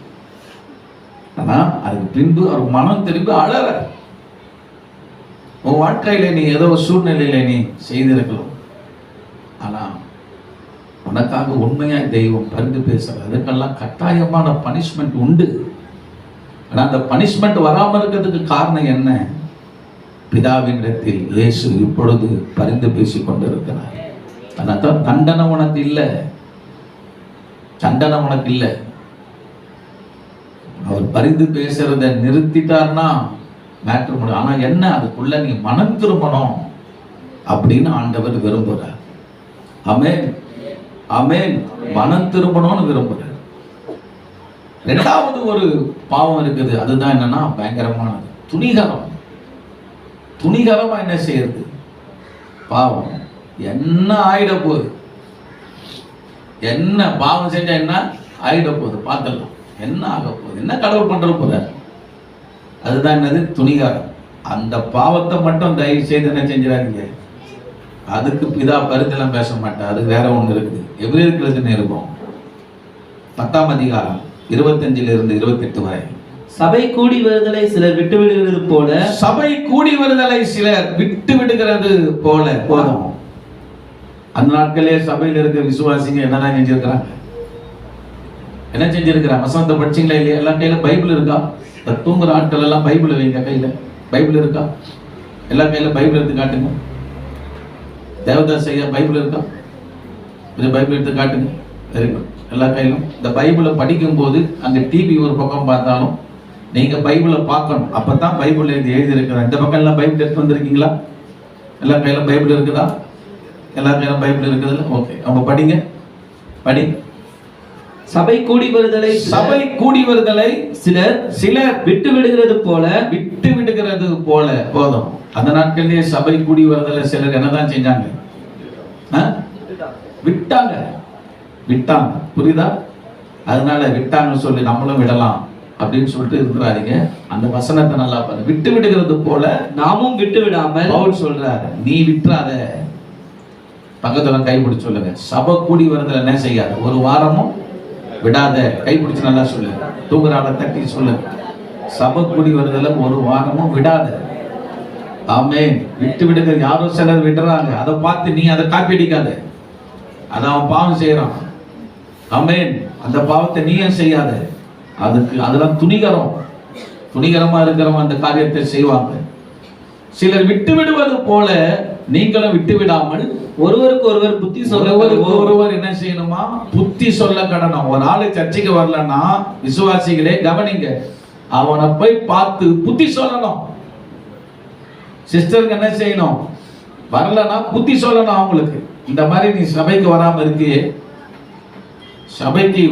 ஆனா அதுக்கு பின்பு அவர் மனம் திரும்பி அழற. உன் வாழ்க்கையில நீ ஏதோ சூழ்நிலையில நீ செய்திருக்கலாம், ஆனா உனக்காக உண்மையா தெய்வம் பரிந்து பேசுற, அதுக்கெல்லாம் கட்டாயமான பனிஷ்மெண்ட் உண்டு. ஆனா அந்த பனிஷ்மெண்ட் வராம இருக்கிறதுக்கு காரணம் என்ன? பிதாவினிடத்தில் இயேசு இப்பொழுது பரிந்து பேசிக் கொண்டிருக்கிறார். அதனால்தான் தண்டனை உனக்கு இல்லை, தண்டனை உனக்கு இல்லை. அவர் பரிந்து பேசுறத நிறுத்திட்டார்னா மேட்ரு முடியும். ஆனா என்ன, அதுக்குள்ள நீ மனம் திரும்பணும் அப்படின்னு ஆண்டவர் விரும்புறார். ஆமென், ஆமென். மனம் திரும்பணும்னு விரும்புறார். 2வது ஒரு பாவம் இருக்குது, அதுதான் என்னன்னா பயங்கரமானது, துணிகரம். துணிகரமா என்ன செய்யறது? பாவம் என்ன ஆயிட போகுது, என்ன பாவம் செஞ்சா என்ன ஆயிட போகுது பார்த்துடலாம், என்ன ஆக போகுது, என்ன கடவுள் பண்ற போற, அதுதான் என்னது? துணிகரம். அந்த பாவத்தை மட்டும் தயவு செய்து என்ன செஞ்சிடாதீங்க. அதுக்கு பிதா பரிந்தெல்லாம் பேச மாட்டேன், அது வேற ஒண்ணு இருக்குது. எபிரேயருக்கு இருக்கும் 10ஆம் அதிகாரம் 25 to 28 வரை. சபை கூடி வருதலை சிலர் விட்டு விடுகிறது போல, சபை கூடி வருதலை சிலர் விட்டு விடுகிறது போல. போதும். அந்த நாட்களே சபையில் இருக்கிற விசுவாசிங்க என்னதான் செஞ்சிருக்கிறாங்க? என்ன செஞ்சிருக்கிறாங்க? வசனத்தை படிச்சீங்களா இல்லையா? எல்லாம் கையில பைபிள் இருக்கா? தூங்குற ஆட்கள் எல்லாம் பைபிள் வைங்க கையில. பைபிள் இருக்கா? எல்லா கையில பைபிள் எடுத்து காட்டுங்க. தேவதாஸ் ஐயா பைபிள் இருக்கா? கொஞ்சம் பைபிள் எடுத்து காட்டுங்க. Very good. எல்லா கையிலும் இந்த பைபிளை படிக்கும் போது அந்த டிவி ஒரு பக்கம் பார்த்தாலும் நீங்க பைபிளை பார்க்கணும். அப்பதான் பைபிள் எழுதி இருக்கிறேன். இந்த பக்கம் எல்லாம் பைபிள் எடுத்து வந்திருக்கீங்களா? எல்லா கையிலும் பைபிள் இருக்குதா? எல்லா கையிலும் பைபிள் இருக்குதுல்ல? ஓகே, அவங்க படிங்க. படி. சபை கூடி வருதலை சிலர் விட்டு விடுகிறது போல போதும். அந்த நாட்களிலேயே சபை கூடி வருதலை சிலர் என்னதான் செஞ்சாங்க? விட்டாங்க. புரியுதா? அதனால விட்டாங்கன்னு சொல்லி நம்மளும் விடலாம் அப்படின்னு சொல்லிட்டு இருக்கிறாருங்க. அந்த வசனத்தை நல்லா பாருங்க. விட்டு விடுகிறது போல நாமும் விட்டு விடாமல் பவுல் சொல்றாரு, நீ விட்டுறாத. பக்கத்துல கைப்பிடிச்சு சொல்லுங்க, சபை கூடி வருதல் என்ன செய்யாத, ஒரு வாரமும் விடாத. கைப்பிடிச்சு நல்லா சொல்லு, தூங்குற ஆளை தட்டி சொல்லு, சபை கூடி வருதல ஒரு வாரமும் விடாத. ஆமென். விட்டு விடுங்க. யாரோ சிலர் விடுறாங்க, அதை பார்த்து நீ அதை காப்பி அடிக்காத. அதை அவன் பாவம் செய்யறான். ஆமென். அந்த பாவத்தை நீயும் செய்யாத. அதெல்லாம் துணிகரமா இருக்கிறவங்க அந்த காரியத்தை செய்வாங்க. சிலர் விட்டு விடுவது போல நீங்களும் விட்டு விடாமல் ஒருவருக்கு ஒருவர் புத்தி சொல்ல, ஒருவர் என்ன செய்யணுமா? புத்தி சொல்ல கடனும். ஒரு ஆளு சர்ச்சைக்கு வரலன்னா விசுவாசிகளே கவனிங்க, அவனை போய் பார்த்து புத்தி சொல்லணும். சிஸ்டருக்கு என்ன செய்யணும்? வரலன்னா புத்தி சொல்லணும் அவங்களுக்கு. இந்த மாதிரி நீ சபைக்கு வராம இருக்கியே, சபைக்கு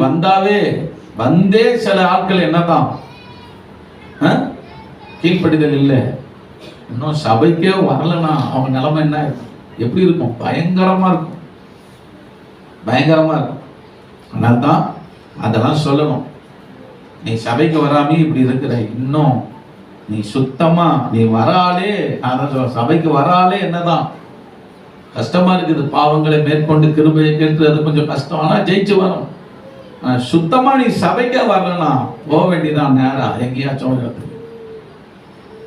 வந்தே சில ஆட்கள் என்னதான் கீழ்ப்படிதல் இல்லை. இன்னும் சபைக்கே வரலன்னா அவங்க நிலைமை என்ன எப்படி இருக்கும்? பயங்கரமா இருக்கும். அதனால்தான் அதெல்லாம் சொல்லணும். நீ சபைக்கு வராம இப்படி இருக்கிற, இன்னும் நீ சுத்தமா நீ வராலே, அதான் சபைக்கு வராலே என்னதான் கஷ்டமா இருக்குது. பாவங்களை மேற்கொண்டு கிருபையை கேட்கிறது கொஞ்சம் கஷ்டம். ஆனா ஜெயிச்சு வரும். சுத்தமா நீ சபைக்கே வரலன்னா போக வேண்டியதான் நேரா எங்கேயாச்சும்.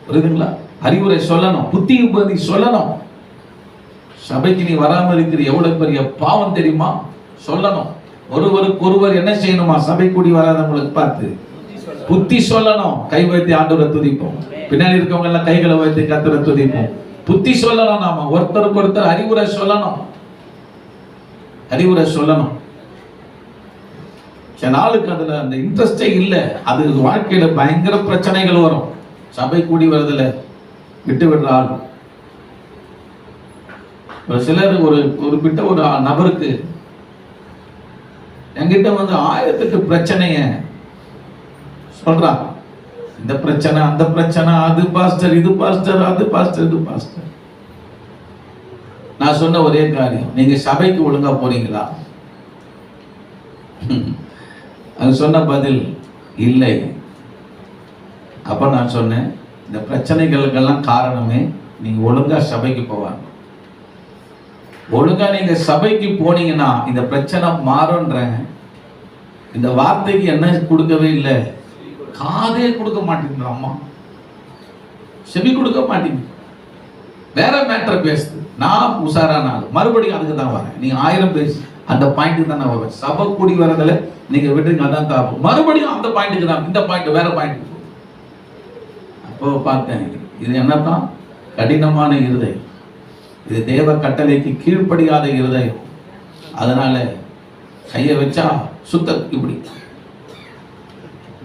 புரியுதுங்களா? அறிவுரை சொல்லணும், புத்தி உபதி சொல்லணும். சபைக்கு நீ வராம இருக்கிற எவ்வளவு பெரிய பாவம் தெரியுமா? சொல்லணும். ஒருவருக்கு ஒருவர் என்ன செய்யணுமா? சபை கூடி வராதவங்களுக்கு பார்த்து புத்தி சொல்லணும். கை வைத்து ஆண்டவரை துதிப்போம். பின்னாடி இருக்கவங்க எல்லாம் கைகளை வைத்து கர்த்தரை துதிப்போம். புத்தி சொல்லணும். நாம ஒருத்தருக்கு ஒருத்தர் அறிவுரை சொல்லணும். சில நாளுக்கு அதுல அந்த இன்ட்ரெஸ்டே இல்லை. அது வாழ்க்கையில பயங்கர பிரச்சனைகள் வரும். சபை கூடி வருதுல விட்டு விடுற ஆள். ஒரு சிலர் ஒரு குறிப்பிட்ட ஒரு நபருக்கு என்கிட்ட வந்து 1000 பிரச்சனைய சொல்றான். இந்த பிரச்சனை, அந்த பிரச்சனை, அது பாஸ்டர், இது பாஸ்டர், அது பாஸ்டர், இது பாஸ்டர். நான் சொன்ன ஒரே காரியம், நீங்க சபைக்கு ஒழுங்கா போறீங்களா? அது சொன்ன பதில் இல்லை. அப்ப நான் சொன்னேன், இந்த பிரச்சனைகளுக்கெல்லாம் காரணமே நீங்க ஒழுங்கா சபைக்கு போவாங்க. ஒழுங்கா நீங்க சபைக்கு போனீங்கன்னா இந்த பிரச்சனை மாறும்ன்ற இந்த வார்த்தைக்கு என்ன கொடுக்கவே இல்லை, காதே கொடுக்க மாட்டேங்குது. அம்மா செவி கொடுக்க மாட்டேங்குது. வேற மேட்டர் பேசுது. நான் உஷாரானாலும் மறுபடியும் அதுக்கு தான் வரேன். நீங்க 1000 பேசு, அந்த பாயிண்ட்டுக்கு தான் நான் வருவேன். சபை கூடி வரதில்ல நீங்க விட்டுருங்க, அதான் தாப்பு. மறுபடியும் அந்த பாயிண்ட்டுக்கு தான், இந்த பாயிண்ட் வேற பாயிண்ட். அப்போ பார்த்தேன், இது என்னதான் கடினமான இருதயம். இது தேவ கட்டளைக்கு கீழ்ப்படியாத இருதயம். அதனால கையை வச்சா சுத்த இப்படி.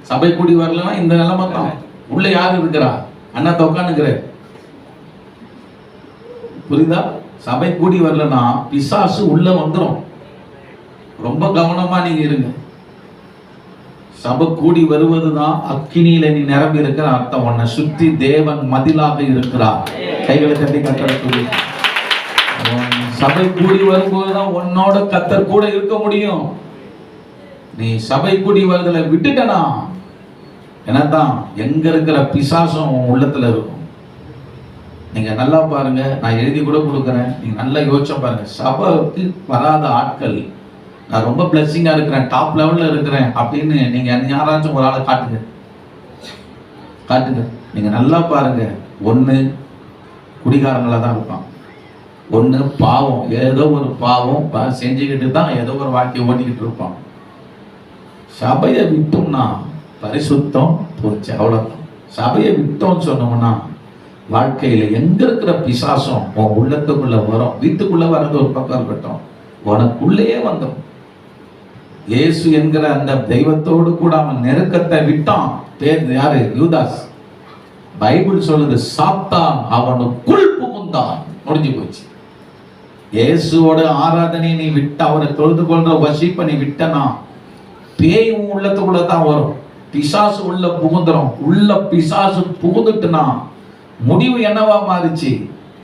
சபை கூடி வரலன்னா இந்த நிலைமை தான். உள்ள யாரு இருக்கிறா? அண்ணா உட்காந்துக்கிற. புரியுதா? சபை கூடி வரலன்னா பிசாசு உள்ள வந்துடும். ரொம்ப கவனமா நீங்க இருங்க. சபை கூடி வருவதுதான் அக்கினியில நீ நிரம்பி இருக்கிற அர்த்தம். உன்னை சுற்றி தேவன் மதிலாக இருக்கிறார். கைகளை தட்டி கத்தர் கூடி. சபை கூடி வரும்போதுதான் உன்னோட கத்தர் கூட இருக்க முடியும். நீ சபை கூடி வருதல விட்டுட்டனா என்னதான் எங்க இருக்கிற பிசாசம் உள்ளத்துல இருக்கும். நீங்க நல்லா பாருங்க, நான் எழுதி கூட கொடுக்குறேன். நீங்க நல்லா யோசிச்சு பாருங்க. சபைக்கு வராத ஆட்கள், நான் ரொம்ப பிளஸிங்கா இருக்கிறேன், டாப் லெவல்ல இருக்கிறேன் அப்படின்னு நீங்க யாராச்சும் ஒரு ஆளை காட்டுங்க. நீங்க நல்லா பாருங்க. ஒண்ணு குடிகாரங்களா தான் இருப்பான், ஒண்ணு பாவம், ஏதோ ஒரு பாவம் செஞ்சுக்கிட்டு தான் ஏதோ ஒரு வாழ்க்கையை ஓட்டிக்கிட்டு இருப்பான். சபையை விட்டோம்னா பரிசுத்தம் போச்சு, அவ்வளவுதான். சபையை விட்டோம்னு சொன்னோம்னா வாழ்க்கையில எங்க இருக்கிற பிசாசம் உன் உள்ளத்துக்குள்ள வரும். வீட்டுக்குள்ள வர்றது ஒரு பக்கம் இருக்கட்டும், உனக்குள்ளேயே வந்துடும். இயேசு என்கிற அந்த தெய்வத்தோடு கூட அவன் நெருக்கத்தை விட்டான். பேர் யாரு? யூதாஸ். பைபிள் சொல்லுது, சாத்தான் அவனுக்குள் புகுந்தான். முடிஞ்சு போச்சு. இயேசுவோட ஆராதனை நீ விட்ட, அவரை தொழுது கொள்ற வசிப்பை நீ விட்டனா, பேய் உள்ளத்துக்குள்ள தான் வரும். பிசாசு உள்ள புகுந்துரும். உள்ள பிசாசு புகுந்துட்டுனா முடிவு என்னவா மாறிச்சு?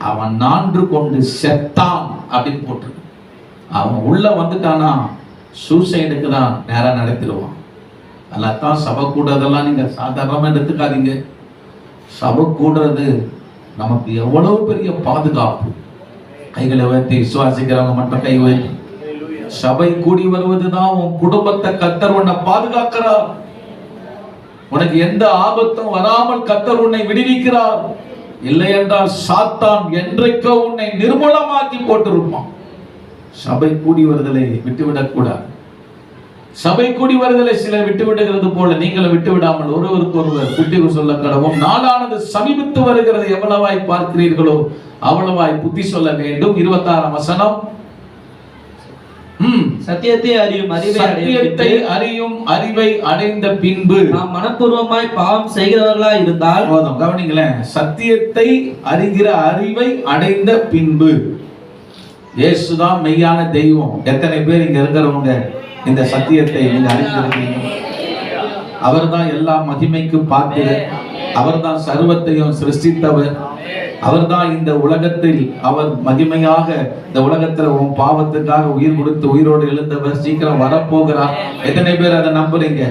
அவன் நான்று கொண்டு செத்தான் அப்படின்னு போட்டிருக்கு. அவன் உள்ள வந்துட்டானா சூசைடுக்கு தான் நேரம் நடத்திடுவான். அதெல்லாம் சபை கூடுறதெல்லாம் நீங்க சாதாரணமா எடுத்துக்காதீங்க. சபை கூடுறது நமக்கு எவ்வளவு பெரிய பாதுகாப்பு. கைகளை உயர்த்தி விசுவாசிக்கிறவங்க மட்டும் கை உயர்த்தி. சபை கூடி வருவதுதான் உன் குடும்பத்தை கர்த்தர் உன்னை பாதுகாக்கிறார். உனக்கு எந்த ஆபத்தும் வராமல் கர்த்தர் உன்னை விடுவிக்கிறார். இல்லை என்றால் சாத்தான் என்றைக்கோ உன்னை நிர்மூலமாக்கி போட்டிருப்பான். சபை கூடி வருதலை விட்டுவிடக் கூடாது. சபை கூடி வருதலை சிலர் விட்டு விடுகிறது போல நீங்களும் விட்டு விடாமல் ஒருவருக்கு ஒருவர் புத்தி சொல்ல கடவும். நாளானது சமீபித்து வருகிறது, எவ்வளவாய் பார்க்கிறீர்களோ அவ்வளவாய் புத்தி சொல்ல வேண்டும். 26ஆம் வசனம். சத்தியத்தை அறியும் அறிவை அடைந்த பின்பு நாம் மனப்பூர்வமாய் பாவம் செய்கிறவர்களாய் இருந்தால், கவனிங்களேன், சத்தியத்தை அறிகிற அறிவை அடைந்த பின்பு. இயேசுதான் மெய்யான தெய்வம். எத்தனை பேர் இங்க இருக்கிறவங்க இந்த சத்தியத்தை நீங்க அறிந்திருக்கிறீங்க? அவர்தான் எல்லா மகிமைக்கு பாத்திரர். அவர்தான் சர்வத்தையும் சிருஷ்டித்தவர். அவர்தான் இந்த உலகத்தில் அவர் மகிமையாக இந்த உலகத்துல உன் பாவத்துக்காக உயிர் கொடுத்து உயிரோடு எழுந்தவர். சீக்கிரம் வரப்போகிறார். எத்தனை பேர் அதை நம்புறீங்க?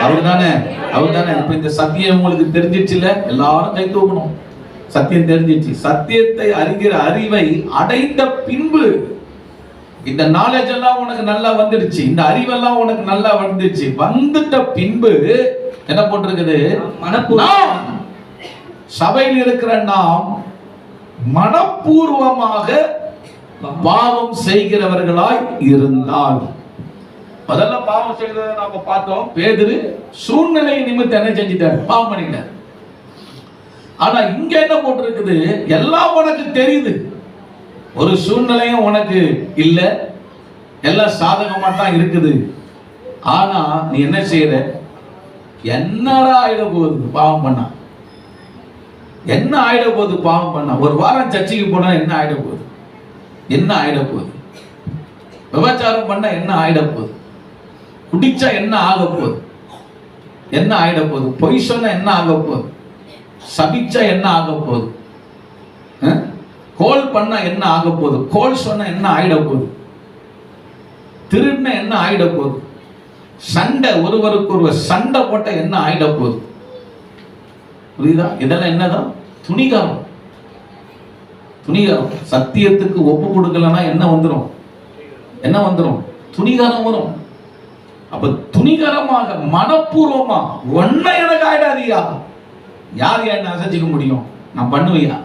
அவர் தானே. இப்ப இந்த சத்தியம் உங்களுக்கு தெரிஞ்சிச்சுல, எல்லாரும் கை தூக்கணும். சத்தியம் தெரிஞ்சிச்சு. சத்தியத்தை அறிகிற அறிவை அடைந்த பின்பு, இந்த நாலேஜ் எல்லாம் உனக்கு நல்லா வந்துடுச்சு, இந்த அறிவெல்லாம் உனக்கு நல்லா வந்துடுச்சு. வந்துட்ட பின்பு என்ன போட்டிருக்குது? சபையில் இருக்கிற நாம் மனப்பூர்வமாக பாவம் செய்கிறவர்களாய் இருந்தால், முதல்ல பாவம் செய்கிறத நாம பார்த்தோம். பேதுரு சூழ்நிலை நிமித்தம் என்ன செஞ்சிட்டார்? பாவம் பண்ணிட்டார். ஆனா இங்க என்ன போட்டிருக்குது? எல்லாம் உனக்கு தெரியுது, ஒரு சூழ்நிலையும் உனக்கு இல்ல, எல்லாம் சாதகமா தான் இருக்குது. ஆனா நீ என்ன செய்யற? என்னடா ஆயிட போகுது பாவம் பண்ணா? என்ன ஆயிட போகுது பாவம் பண்ணா? ஒரு வாரம் சர்ச்சைக்கு போனா என்ன ஆயிட போகுது? என்ன ஆயிட போகுது? விபச்சாரம் பண்ணா என்ன ஆயிட போகுது? குடிச்சா என்ன ஆக போகுது? என்ன ஆயிட போகுது? பொய் சொன்னா என்ன ஆக போகுது? சபிச்சா என்ன ஆக போகுது? கோல் பண்ணா என்ன ஆக போகுது? கோல் சொன்னா என்ன ஆயிட போகுது? திருடின என்ன ஆயிட போகுது? சண்டை, ஒருவருக்கு ஒருவர் சண்டை போட்ட என்ன ஆயிட போகுது? புரியுதா? இதெல்லாம் என்னதான்? துணிகரம். துணிகரம். சத்தியத்துக்கு ஒப்பு கொடுக்கலன்னா என்ன வந்துடும்? என்ன வந்துடும்? துணிகரம் வரும். அப்ப துணிகரமாக மனப்பூர்வமா ஒன்ன எனக்கு ஆயிடாதியா, யார் என்ன அசைச்சிக்க முடியும்? நான் பண்ணுவியா?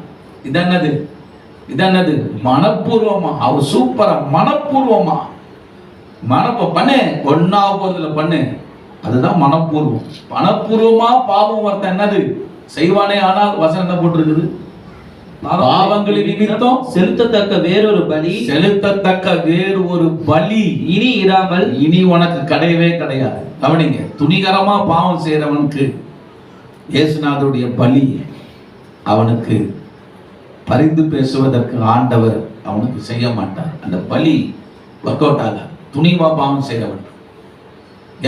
இதென்னது? இதென்னது? மனப்பூர்வமா. அவ சூப்பரா மனப்பூர்வமா மனப்ப பண்ணு, ஒன்னா போறதுல பண்ணு. அதுதான் மனப்பூர்வம். மனப்பூர்வமா பாவம் வரத்த என்னது செய்வானே. ஆனால் வசனம் என்ன போட்டிருக்குது? பாவங்களின் நிமித்தம் செலுத்தத்தக்க வேறொரு பலி, செலுத்தத்தக்க வேறு ஒரு பலி இனி இராமல், இனி உனக்கு கிடையவே கிடையாது. கவனிங்க, துணிகரமா பாவம் செய்யறவனுக்கு இயேசுநாதருடைய பலி அவனுக்கு பரிந்து பேசுவதற்கு ஆண்டவர் அவனுக்கு செய்ய மாட்டார். அந்த பலி ஒர்க் அவுட் ஆக துணிவா பாவம் செய்யறவன்.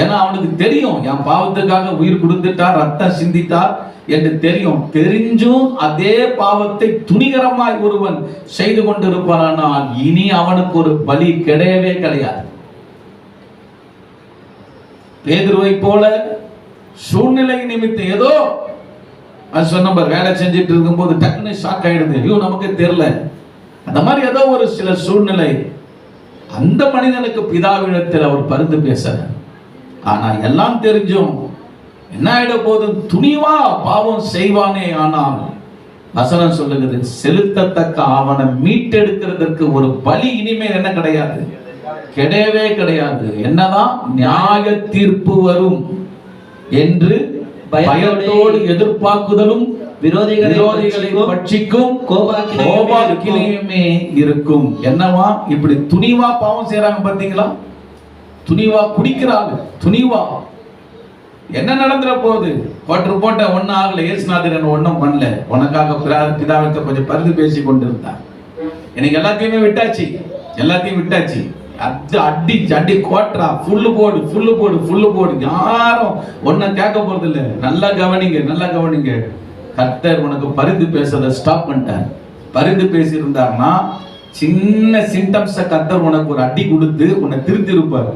ஏன்னா அவனுக்கு தெரியும், என் பாவத்துக்காக உயிர் கொடுத்துட்டார், ரத்தம் சிந்தித்தார் என்று தெரியும். தெரிஞ்சும் அதே பாவத்தை துணிகரமாய் ஒருவன் செய்து கொண்டிருப்பானால் இனி அவனுக்கு ஒரு பலி கிடையவே கிடையாது. பேதுருவை போல சூழ்நிலை நிமித்தம் ஏதோ அது சொன்ன வேலை செஞ்சுட்டு இருக்கும்போது டக்குன்னு ஷாக் ஆயிடுது, ஐயோ நமக்கு தெரியல. அந்த மாதிரி ஏதோ ஒரு சில சூழ்நிலை அந்த மனிதனுக்கு பிதாவிடத்தில் அவர் பரிந்து பேசுறார். ஆனா எல்லாம் தெரிஞ்சும் என்ன ஆயிட போது? துணிவா பாவம் செய்வானே. ஆனால் வசனம் சொல்லுகிறது, செலுத்தத்தக்க அவனை மீட்டெடுக்கிறதுக்கு ஒரு பலி இனிமேல் என்ன கிடையாது, கிடையவே கிடையாது. என்னதான் நியாய தீர்ப்பு வரும் என்று பயத்தோடு எதிர்பார்க்குதலும் விரோதிகளை பட்சிக்கும் கோபாக்கினையுமே இருக்கும். என்னவா இப்படி துணிவா பாவம் செய்யறாங்க பாத்தீங்களா? துணிவா குடிக்கிறாங்க, துணிவா. என்ன நடந்துற போகுது? போட்ட ஒன்னும் ஆகல, ஏசுநாதர் ஒன்னும் பண்ணல, உனக்காக பிதாவிட்ட கொஞ்சம் பரிந்து பேசி கொண்டிருந்தார். எனக்கு எல்லாத்தையுமே விட்டாச்சு, எல்லாத்தையும் விட்டாச்சு. அடி கோட்டரா, ஃபுல்லு போடு. யாரும் ஒன்ன கேட்க போறது இல்ல. நல்லா கவனிங்க. கர்த்தர் உனக்கு பரிந்து பேசுறத ஸ்டாப் பண்ணிட்டார். பரிந்து பேசி இருந்தார்னா சின்ன சிம்டம்ஸ கர்த்தர் உனக்கு ஒரு அடி கொடுத்து உன்னை திருத்தி இருப்பார்.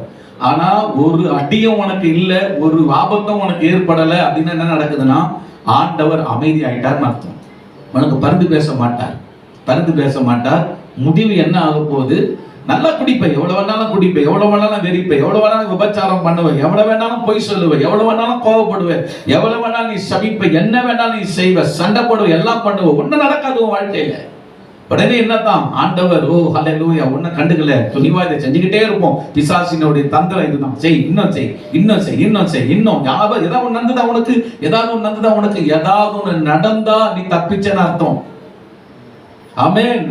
ஆனா ஒரு அடியும் உனக்கு இல்ல, ஒரு ஆபத்தும் உனக்கு ஏற்படல அப்படின்னு என்ன நடக்குதுன்னா, ஆண்டவர் அமைதி ஆயிட்டார்னு அர்த்தம். உனக்கு பரிந்து பேச மாட்டார். முடிவு என்ன ஆக போகுது? நல்லா குடிப்பேன், எவ்வளவு வேணாலும் குடிப்பேன், எவ்வளவு வேணாலும் வெறிப்பேன், எவ்வளவு வேணாலும் விபச்சாரம் பண்ணுவேன், எவ்வளவு வேணாலும் பொய் சொல்லுவேன், எவ்வளவு வேணாலும் கோவப்படுவேன், எவ்வளவு வேணாலும் நீ சபிப்ப, என்ன வேணாலும் நீ செய்வ, சண்டை போடுவ, எல்லாம் பண்ணுவ, ஒன்னும் நடக்காது உன் வாழ்க்கையில. உடனே என்னதான் ஆண்டவர், ஓ ஹல்லேலூயா, ஒன்னும் கண்டுக்கல, துணிவா இதை செஞ்சுக்கிட்டே இருப்போம். பிசாசினுடைய தந்திரம் இதுதான். இன்னும் செய், ஏதாவது ஒன்று நடந்ததா உனக்கு, ஏதாவது ஒன்று நடந்தா நீ தப்பிச்சேன்னு அர்த்தம். ஆமென்.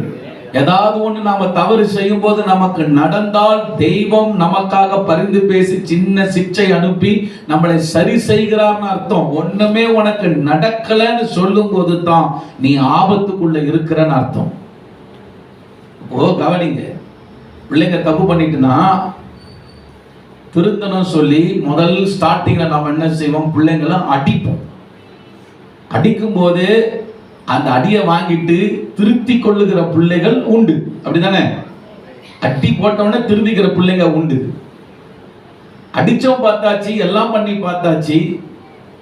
ஏதாவது ஒன்று நாம தவறு செய்யும் போது நமக்கு நடந்தால் தெய்வம் நமக்காக பரிந்து பேசி சின்ன சிக்ஷை அனுப்பி நம்மளை சரி செய்கிறார்னு அர்த்தம். ஒண்ணுமே உனக்கு நடக்கலன்னு சொல்லும் போது தான் நீ ஆபத்துக்குள்ள இருக்கிறன்னு அர்த்தம். கவனிங்க, பிள்ளைங்க தப்பு பண்ணிட்டுனா திருந்தணும் சொல்லி முதல் ஸ்டார்டிங்ல நாம என்ன செய்வோம்? பிள்ளைங்களை அடிப்போம். அடிக்கும் போது அந்த அடியை வாங்கிட்டு திருத்தி கொள்ளுகிற பிள்ளைகள் உண்டு, அப்படிதானே? அடி போட்டவன திருந்திக்கிற பிள்ளைங்க உண்டு. அடிச்சோம் பார்த்தாச்சு, எல்லாம் பண்ணி பார்த்தாச்சு,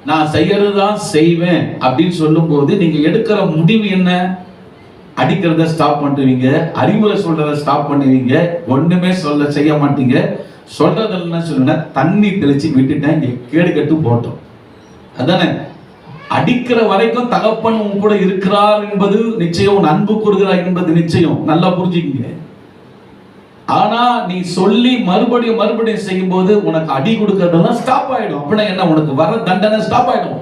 நான் செய்யறதுதான் செய்வேன் அப்படின்னு சொல்லும் போது நீங்க எடுக்கிற முடிவு என்ன? அடிக்கிறத ஸ்டாப் பண்ணுவீங்க, அறிவுரை சொல்றத ஸ்டாப் பண்ணுவீங்க, ஒண்ணுமே செய்ய மாட்டீங்க. சொல்றதெல்லாம் சொல்லுங்க, தண்ணி தெளிச்சு விட்டுட்டேன், கேடு கட்டு போட்டோம். அதானே? அடிக்கிற வரைக்கும் தகப்பன் உன் கூட இருக்கிறார் என்பது நிச்சயம், அன்பு கூறுகிறார் என்பது நிச்சயம், நல்லா புரிஞ்சுக்கீங்க. ஆனா நீ சொல்லி மறுபடியும் செய்யும் போது உனக்கு அடி கொடுக்கறதெல்லாம் ஸ்டாப் ஆயிடும். அப்படின்னா என்ன? உனக்கு வர தண்டனை ஸ்டாப் ஆயிடும்,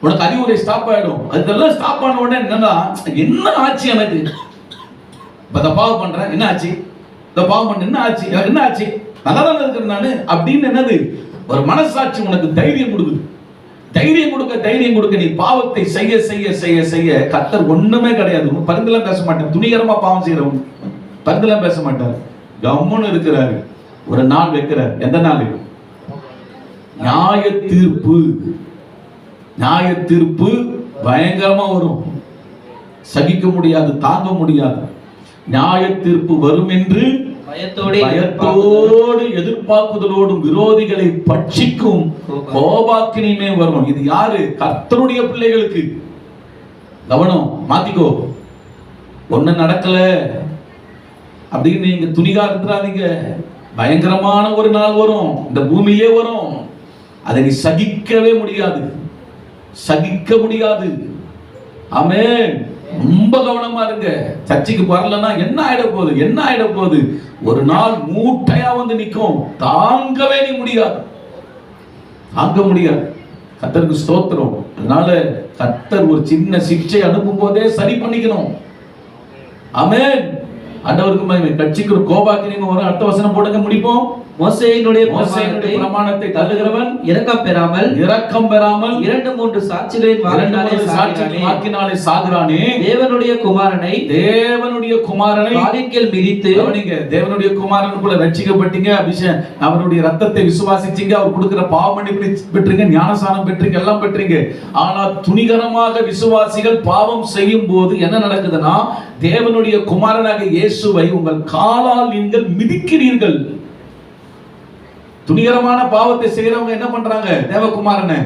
உனக்கு அறிவுரை ஸ்டாப் ஆயிடும். அதெல்லாம் ஸ்டாப் பண்ண உடனே என்னன்னா, என்ன ஆச்சு எனக்கு? இப்ப பாவம் பண்றேன், என்ன ஆச்சு? இந்த பாவம் பண்ண என்ன ஆச்சு? நல்லா தான் இருக்கிறேன் நானு அப்படின்னு என்னது? ஒரு மனசாட்சி உனக்கு தைரியம் கொடுக்குது. தைரியம் கொடுக்க நீ பாவத்தை செய்ய செய்ய செய்ய செய்ய கர்த்தர் ஒண்ணுமே கிடையாது. பரிந்துலாம் பேச மாட்டேன், துணிகரமா பாவம் செய்யறவங்க பரிந்துலாம் பேச மாட்டார், கம்முன்னு இருக்கிறாரு. ஒரு நாள் வைக்கிறார். எந்த நாள்? நியாய தீர்ப்பு பயங்கரமா வரும், சகிக்க முடியாது, தாங்க முடியாது. நியாய தீர்ப்பு வரும் என்று பயத்தோடு எதிர்பார்ப்புதலோடும் விரோதிகளை பட்சிக்கும் கோபாக்கினையுமே வரும். இது யாரு? கர்த்தருடைய பிள்ளைகளுக்கு. கவனம், மாத்திக்கோ. ஒண்ணு நடக்கல அப்படின்னு நீங்க துணிகா இருந்துறாதீங்க. பயங்கரமான ஒரு நாள் வரும், இந்த பூமியிலே வரும். அதை நீ சகிக்க முடியாது. ஆமென். ரொம்ப கவனமா இருங்க. சர்ச்சைக்கு வரலன்னா என்ன ஆயிட போகுது? ஒரு நாள் மூட்டையா வந்து நிற்கும், தாங்கவே நீ முடியாது. கர்த்தருக்கு ஸ்தோத்திரம். அதனால கர்த்தர் ஒரு சின்ன சிக்ஷை அனுப்பும் போதே சரி பண்ணிக்கணும். ஆமென். ஆண்டவருக்கு மகிமை. கட்சிக்கு ஒரு கோபாக்கினை வரும். அடுத்த வசனம் போடுங்க, முடிப்போம். மோசேயினுடைய பிரமாணத்தை தள்ளுகிறவன் இரக்கம் பெறாமல் 2-3 சாட்சிகளின் வாக்கினாலே சாகுறானே. தேவனுடைய குமாரனை காலின்கீழ் மிதித்து, தேவனுடைய குமாரனுக்குள்ள ரட்சிக்கப்பட்டீங்க, அவருடைய ரத்தத்தை விசுவாசிச்சீங்க, அவர் கொடுக்கிற பாவ மன்னிப்பு பெற்றீங்க, ஞானசானம் பெற்றீங்க, எல்லாம் பெற்றீங்க. ஆனா துணிகரமாக விசுவாசிகள் பாவம் செய்யும் போது என்ன நடக்குதுன்னா, தேவனுடைய குமாரனாக இயேசுவை உங்கள் காலால் நீங்கள் மிதிக்கிறீர்கள். துணிகரமான பாவத்தை செய்யறவங்க என்ன பண்றாங்க? தேவகுமாரனை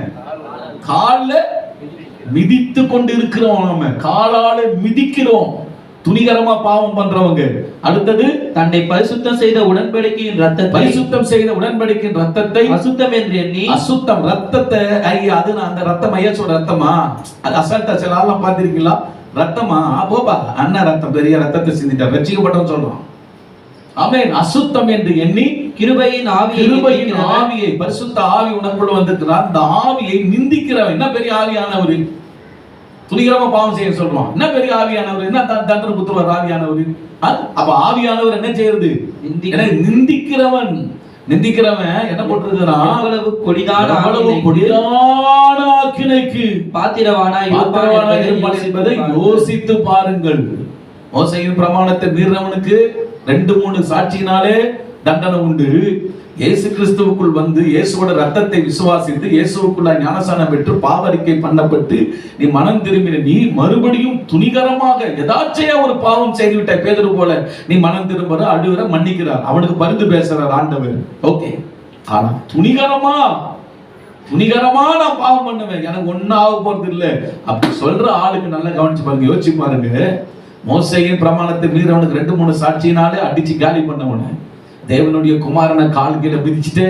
கால்ல மிதித்து கொண்டு இருக்கிறோம், நம்ம காலால மிதிக்கிறோம். துணிகரமா பாவம் பண்றவங்க. அடுத்தது, தன்னை பரிசுத்தம் செய்த உடன்படிக்கையின் ரத்தத்தை அசுத்தம் என்று எண்ணி, அசுத்தம் ரத்தத்தை, அது அந்த ரத்தம் ஐயாசோட ரத்தமா? அது அசால்ட்டா சில ஆள்லாம் பார்த்திருக்கீங்களா? ரத்தமா? போபா, அண்ணா ரத்தம், பெரிய ரத்தத்தை சிந்திட்டார், ரட்சிக்கப்பட்டவன் சொல்றான். ஆமென். அசுத்தம் என்று எண்ணி கிருபையின் ஆவியை, பரிசுத்த ஆவி உனக்குள்ள வந்திருக்கிறார். அந்த ஆவியை நிந்திக்கிறவன். என்ன பெரிய ஆவியானவர்? துணிகரமா பாவம் செய்ய சொல்றான். என்ன பெரிய ஆவியானவர்? என்ன தண்டனை குத்துவார் ஆவியானவர்? அப்ப ஆவியானவர் என்ன செய்யறது? நிந்திக்கிறவன். என்ன போட்டிருக்கிறான்? அவ்வளவு கொடிதான ஆக்கினைக்கு பாத்திரவானாய் இருப்பான் என்பதை யோசித்து பாருங்கள். மோசேயின் பிரமாணத்தை மீறவனுக்கு 2-3 சாட்சியினாலே தண்டனை உண்டு. இயேசு கிறிஸ்துவுக்குள் வந்து இயேசுவோட ரத்தத்தை விசுவாசித்து இயேசுவுக்குள்ள ஞானஸ்நானம் பெற்று பாவரிக்கை பண்ணப்பட்டு நீ மனம் திரும்பின, நீ மறுபடியும் துணிகரமாக எதாச்சையா ஒரு பாவம் செய்து விட்ட பேதுரு போல நீ மனம் திரும்புற, அழுகிற, மன்னிக்கிறார், அவனுக்கு பரிந்து பேசுறார் ஆண்டவர். ஓகே. ஆனா துணிகரமா நான் பாவம் பண்ணுவேன், எனக்கு ஒன்னும் ஆக போறது இல்லை அப்படி சொல்ற ஆளுக்கு நல்லா கவனிச்சு பாருங்க, யோசிச்சு பாருங்க. மோசேயின் பிரமாணத்தை மீறவனுக்கு 2-3 சாட்சியினாலே அடிச்சு காலி பண்ணவன, தேவனுடைய குமாரனை கால் கீழே மிதிச்சுட்டு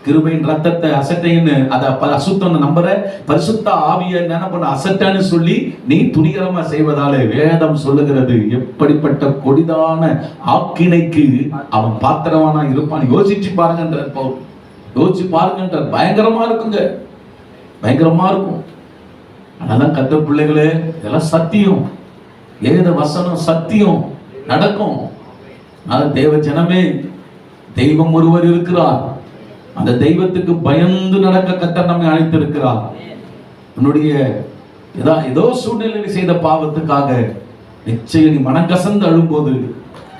கிருபையின் ரத்தத்தை அசட்டைன்னு அதை அசுத்தம்னு நம்புற, பரிசுத்த ஆவியை என்ன பண்ண அசட்டான்னு சொல்லி நீ துணிகரமா செய்வதாலே வேதம் சொல்லுகிறது எப்படிப்பட்ட கொடிதான ஆக்கினைக்கு அவன் பாத்திரவானா இருப்பான். யோசிச்சு பாருங்கன்றார் பவுல். யோசிச்சு பாருங்கன்றார். பயங்கரமா இருக்குங்க, பயங்கரமா இருக்கும். அதனால கர்த்தர் பிள்ளைகளே, இதெல்லாம் சத்தியம், வேத வசனம் சத்தியம், நடக்கும். தேவ ஜனமே, தெய்வம் ஒருவர் இருக்கிறார். அந்த தெய்வத்துக்கு பயந்து நடக்க கர்த்தர் நம்மை அழைத்திருக்கிறார். உன்னுடைய ஏதோ சூழ்நிலையில் செய்த பாவத்துக்காக நிச்சயம் நீ மனங்கசந்து அழும்போது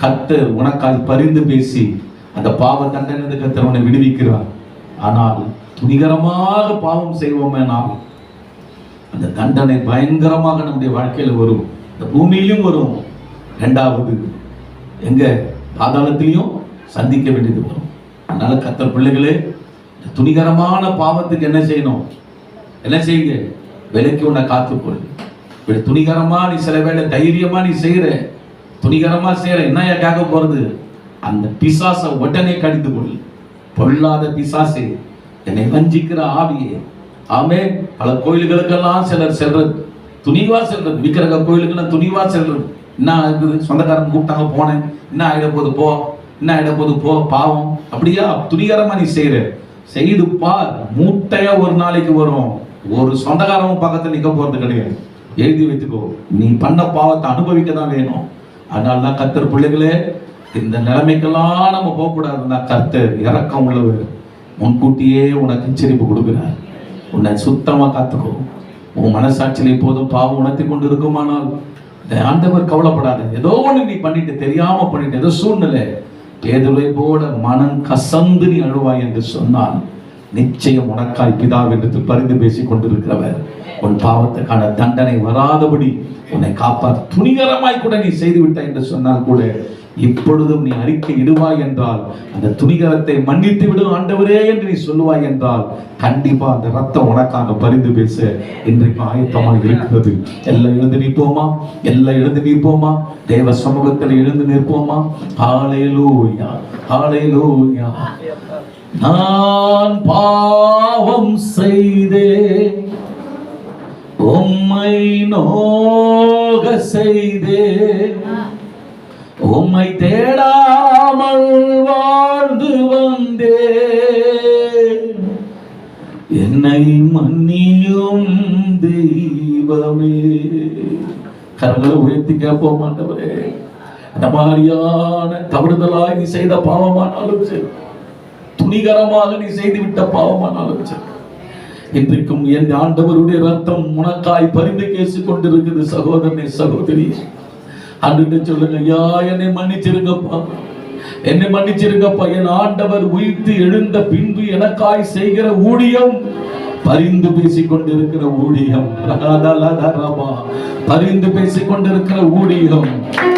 கர்த்தர் உனக்காக பரிந்து பேசி அந்த பாவ தண்டனை கர்த்தர் உன்னை விடுவிக்கிறார். ஆனால் துணிகரமாக பாவம் செய்வோமேனால் அந்த தண்டனை பயங்கரமாக நம்முடைய வாழ்க்கையில வரும், இந்த பூமியிலும் வரும். 2வது எங்க பாதாளத்திலையும் சந்திக்க வேண்டியது வரும். அதனால கர்த்தர் பிள்ளைகளே, துணிகரமான பாவத்துக்கு என்ன செய்யணும்? என்ன செய்யுங்க? விலைக்கு உன்னை காத்துக்கொள். இப்படி துணிகரமா நீ சில வேளை தைரியமா நீ செய்யற, துணிகரமா செய்யற, என்ன கேட்க போறது? அந்த பிசாசை உடனே கடிந்து கொள். பொல்லாத பிசாசே, என்னை வஞ்சிக்கிற ஆவியே. ஆமே. பல கோயில்களுக்கெல்லாம் சிலர் செல்றது, துணிவா செல்றது. விக்கிரக கோயிலுக்கு துணிவா செல்றது. என்ன இருக்குது? சொந்தக்காரன் கூப்பிட்டாங்க, போனேன், என்ன ஆயிட போது போ, என்ன ஆயிட போது போ, பாவம். அப்படியா? துணிகரமா நீ செய்து பார், மூட்டையா ஒரு நாளைக்கு வரும். ஒரு சொந்தக்காரமும் பக்கத்துல நிக்க போறது கிடையாது. எழுதி வைத்துக்கோ, நீ பண்ண பாவத்தை அனுபவிக்க தான் வேணும். அதனாலதான் கர்த்தர் பிள்ளைகளே, இந்த நிலைமைக்கெல்லாம் நம்ம போகக்கூடாதுன்னா கர்த்தர் இரக்கம் உள்ளவர், முன்கூட்டியே உனக்கு எச்சரிப்பு கொடுக்கிறார். உன்னை சுத்தமா காத்துக்கோ. உன் மனசாட்சியில இப்போதும் பாவம் உணர்த்தி கொண்டு இருக்குமானால் ஆண்டவர் கவலைப்படாத. ஏதோ ஒண்ணு நீ பண்ணிட்டு, தெரியாம பண்ணிட்டு, ஏதோ சூழ்நிலை, பேதுருவை போல மனம் கசந்து நீ அழுவாய் என்று சொன்னால் நிச்சயம் உனக்காய் பிதாவென்று பரிந்து பேசிக் கொண்டிருக்கிறவர் உன் பாவத்துக்கான தண்டனை வராதபடி உன்னை காப்பார். துணிகரமாய் கூட நீ செய்து விட்டாய் என்று சொன்னால் கூட இப்பொழுதும் நீ அறிக்கை இடுவாய் என்றால், அந்த துணிகரத்தை மன்னித்து விடும் ஆண்டவரே என்று நீ சொல்லுவாய் என்றால், கண்டிப்பா அந்த ரத்தம் உனக்காக பரிந்து பேச இன்றைக்கு ஆயத்தமாக இருக்கிறது. எல்லாம் எழுந்து நிற்போமா? எல்லாம் எழுந்து நிற்போமா? தேவ சமூகத்தில் எழுந்து நிற்போமா? ஹல்லேலூயா, ஹல்லேலூயா. நான் பாவம் செய்தே உம்மை நோக செய்தே, உம்மை தேடாமல் வாழ்ந்து வந்தே, என்னை மன்னியும் தெய்வமே. கரங்களை உயர்த்தி கேட்போம், ஆண்டவரே, அந்த மாதிரியான தவறுதலாய் நீ செய்த பாவமானாலும் சரி, துணிகரமாக நீ செய்து விட்ட பாவமானாலும் சரி, இன்றைக்கும் என் ஆண்டவருடைய ரத்தம் உனக்காய் பரிந்து பேசிக் கொண்டிருக்குது. சகோதரனே, சகோதரி, அன்று சொல்லுங்க, ஐயா என்னை மன்னிச்சிருங்கப்பா, என்னை மன்னிச்சிருங்கப்பா. என் ஆண்டவர் உயிர்த்து எழுந்த பின்பு எனக்காய் செய்கிற ஊழியம், பரிந்து பேசிக் கொண்டிருக்கிற ஊழியம், பரிந்து பேசிக் கொண்டிருக்கிற ஊழியம்.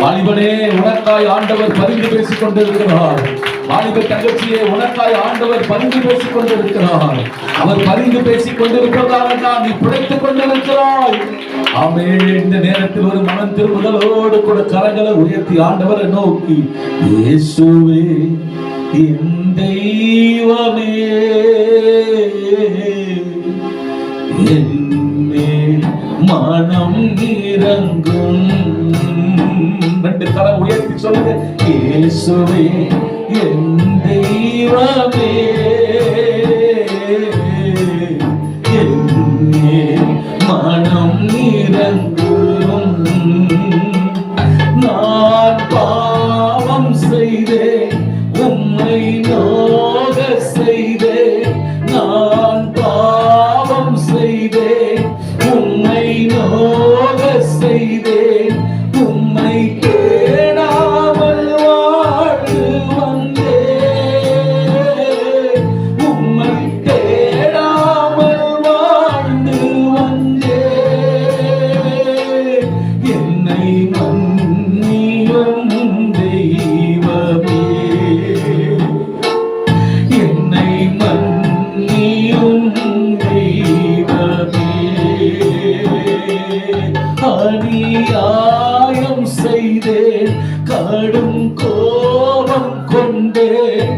வாலிபனே, உனக்காய் ஆண்டவர் பரிந்து பேசிக் கொண்டிருக்கிறார். வாலிப தங்கச்சியே, உனக்காய் ஆண்டவர் பரிந்து பேசிக் கொண்டிருக்கிறார். அவர் பரிந்து பேசிக் கொண்டிருப்பதாக தான் நீ பிழைத்துக் கொண்டிருக்கிறாய். ஆமே. இந்த நேரத்தில் ஒரு மனம் திரும்புதலோடு கூட கரங்களை உயர்த்தி ஆண்டவரை நோக்கி, இயேசுவே என் தெய்வமே, என்மேல் மனம் இறங்கும். 2 கரம் உயர்த்தி சொல்லுங்க, இயேசுவே என் தெய்வமே, என்னேல் மனம் இறங்கும். நான் பாவம் செய்தேன், உம்மை நோக செய்தேன். நான் பாவம் செய்தேன், உம்மை நோக செய்தேன். உம்மை தேடாமல் வாழ்ந்து வந்தேன். உம்மை தேடாமல் வாழ்ந்து வந்தேன். என்னை மன்னியும் தெய்வமே, என்னை மன்னியும் தெய்வமே. அநியாயம் செய்தேன், கடும் கோபம் கொண்டேன்.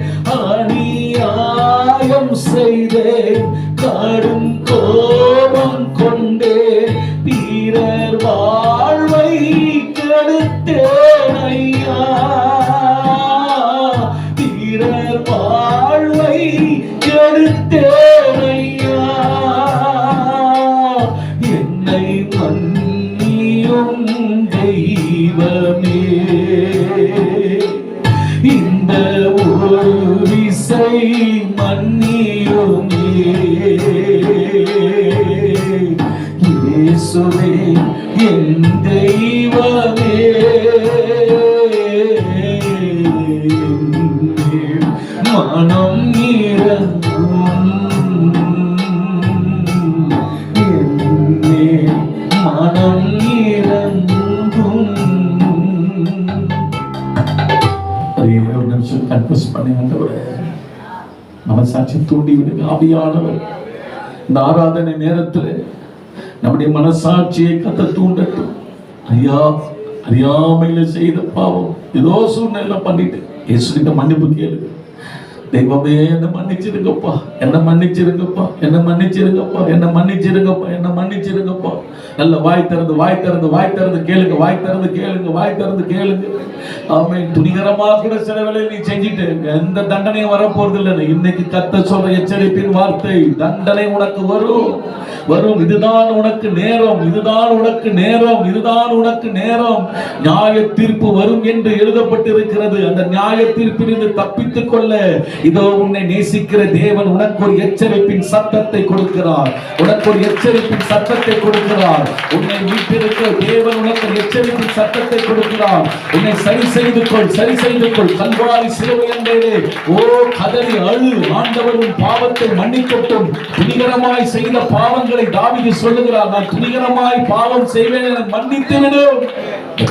அநியாயம் செய்தேன், கடும் கோபம் கொண்டேன். பிறர் வாழ்வை கெடுத்தேன் ஐயா, பிறர் வாழ்வை கெடுத்தேன் ஐயா. என்னை மன்னியும் தெய்வமே, இந்த ஒரு விசை மன்னியுமே. இயேசுவே என் தெய்வமே, மனம் இறங்கும். என்னேல் மனம் இறங்கும். ஒரு நிமிஷம் கன்ஃபஸ் பண்ணி ஆண்டவரே, மனசாட்சி தூண்டி விடுங்க ஆவியானவர். இந்த ஆராதனை நேரத்தில் நம்முடைய மனசாட்சியை கத்த தூண்டட்டும். ஐயா, அறியாமையில செய்த பாவம் ஏதோ சூழ்நிலை பண்ணிட்டு இயேசுகிட்ட மன்னிப்பு கேளு. தெய்வமே என்ன மன்னிச்சிருங்கப்பா, என்ன மன்னிச்சிருங்கப்பா, என்ன மன்னிச்சிருங்கப்பா, என்ன மன்னிச்சிருங்கப்பா, என்ன மன்னிச்சிருங்கப்பா. நல்ல வாய் திறந்து வாய் திறந்து வாய் திறந்து கேளுங்க, வாய் திறந்து கேளுங்க, வாய் திறந்து கேளுங்க. ஆமென். துணிகரமா கூட சில வேளை நீ செஞ்சிட்டு எந்த தண்டனையும் வரப்போறது இல்லை. இன்னைக்கு கத்த சொல்ற எச்சரிப்பின் வார்த்தை, தண்டனை உனக்கு வரும் வரும். இதுதான் உனக்கு நேரம், இதுதான் உனக்கு நேரம், இதுதான் உனக்கு நேரம். நியாய தீர்ப்பு வரும் என்று எழுதப்பட்டிருக்கிறது. அந்த நியாய தீர்ப்பிலிருந்து தப்பித்துக் கொள்ள இதோ உன்னை நேசிக்கிற தேவன் உனக்கு ஒரு எச்சரிப்பின் சத்தத்தை கொடுக்கிறார். உனக்கு ஒரு எச்சரிப்பின் சத்தத்தை கொடுக்கிறார். உன்னை மீட்டிருக்கிற தேவன் உனக்கு ஒரு எச்சரிப்பின் சத்தத்தை கொடுக்கிறார். உன்னை சரி செய்து கொள், சரி செய்து கொள். கல்வாரி சிலுவை அண்டையிலே ஓ கதறி அழு. ஆண்டவர் உன் பாவத்தை மன்னிக்கட்டும். துணிகரமாய் செய்த பாவங்களை தாவீது சொல்லுகிறார், நான் துணிகரமாய் பாவம் செய்வேன் என மன்னித்து விடும்.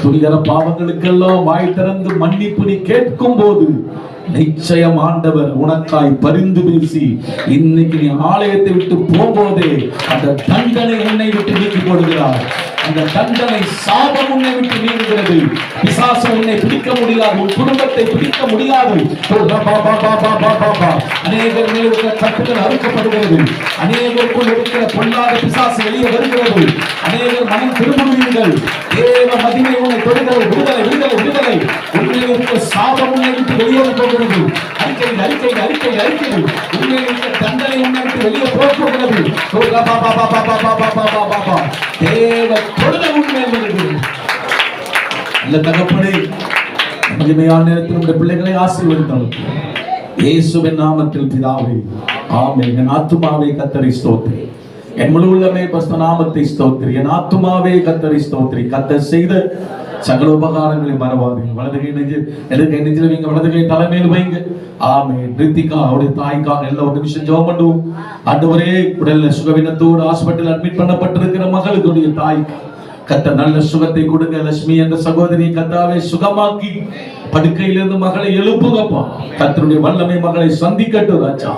துணிகர பாவங்களுக்கெல்லாம் வாய் திறந்து மன்னிப்பு நீ கேட்கும் போது நிச்சயம் ஆண்டவர் உனக்காய் பரிந்து பேசி இன்னைக்கு நீ ஆலயத்தை விட்டு போகும்போதே அந்த தண்டனை உன்னை விட்டு நீக்கி போடுகிறார். அந்த தண்டனை சாபம் உன்னை விட்டு நீங்குகிறது. பிசாசு உன்னை பிடிக்க முடியாது, உன் குடும்பத்தை பிடிக்க முடியாது. அநேகர் மேல் இருக்கிற கட்டுகள் அறுக்கப்படுகிறது. அநேகருக்குள் இருக்கிற பொல்லாத பிசாசு வெளியே வருகிறது. அநேகர் மனம் திரும்புவீர்கள். தேவ மகிமை உன்னை தொடுகிறது. விடுதலை விடுதலை விடுதலை. உன்னை இருக்கிற சாபம் உன்னை விட்டு வெளியேற போகிறது. அறிக்கை அறிக்கை அறிக்கை அறிக்கை. உன்னை இருக்கிற தண்டனை உன்னை விட்டு வெளியே போகிறது. தேவ தொடுதல் உண்மை வருகிறது. நல்ல தகப்பனே, மகிமையான நேரத்தில் உங்கள் பிள்ளைகளை ஆசீர்வதித்தாலும் இயேசுவின் நாமத்தில் பிதாவே ஆமென். என் ஆத்துமாவே கர்த்தரை ஸ்தோத்திரி, என் முழு உள்ளமே பரிசுத்த நாமத்தை ஸ்தோத்திரி. என் ஆத்துமாவே கர்த்தரை ஸ்தோத்திரி. கர்த்தர் செய்த சகல உபகாரங்களை மறவாதீங்க. வலது கை நெஞ்சில் இடது கை நெஞ்சில் வைங்க, வலது கை தலைமையில் வைங்க. ஆமென். ரித்திகா அவருடைய தாய்க்காக எல்லாம் ஒரு நிமிஷம் ஜெபம் பண்ணுவோம். ஆண்டவரே, உடல்ல சுகவீனத்தோடு ஹாஸ்பிட்டல் அட்மிட் பண்ணப்பட்டிருக்கிற மகளுடைய தாய் கர்த்தர் நல்ல சுகத்தை கொடுங்க. லட்சுமி என்ற சகோதரி கர்த்தாவே சுகமாக்கி படுக்கையிலிருந்து மகளை எழுப்புங்கப்பா. கர்த்தருடைய வல்லமை மகளை சந்திக்கட்டும் ராஜா.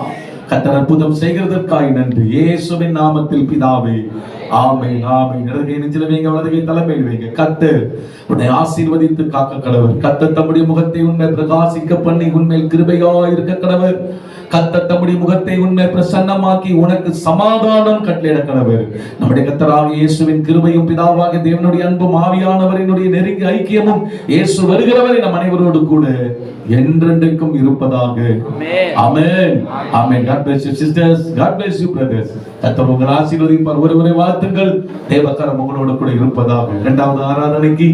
கர்த்தர் அற்புதம் செய்கிறதற்காக நன்றி. இயேசுவின் நாமத்தில் பிதாவே ஆமென் ஆமென். இடது கை நெஞ்சில் வைங்க, வலது கை தலைமையில் வைங்க. கர்த்தர் உன்னை ஆசீர்வதித்து காக்க கடவர். கர்த்தர் தம்முடைய முகத்தை உன்னை பிரகாசிக்க பண்ணி உன்மேல் கிருபையாய் இருக்க கடவர். கர்த்தர் தம்முடைய முகத்தை உன்னை பிரசன்னமாக்கி உனக்கு சமாதானம் கட்டளையிட கடவர். நம்முடைய கர்த்தராகிய இயேசுவின் கிருபையும் பிதாவாகிய தேவனுடைய அன்பும் ஆவியானவரினுடைய நெருங்கிய ஐக்கியமும் இயேசு வருகிறவரை நம் அனைவரோடு கூட என்றென்றைக்கும் இருப்பதாக. ஆமென். ஆமென். God bless you sisters. God bless you brothers. கர்த்தர் உங்களை ஆசீர்வதிப்பார். ஒருவரை வாழ்த்துங்கள். தேவக்கரம் உங்களோடு கூட இருப்பதாக. இரண்டாவது ஆராதனைக்கு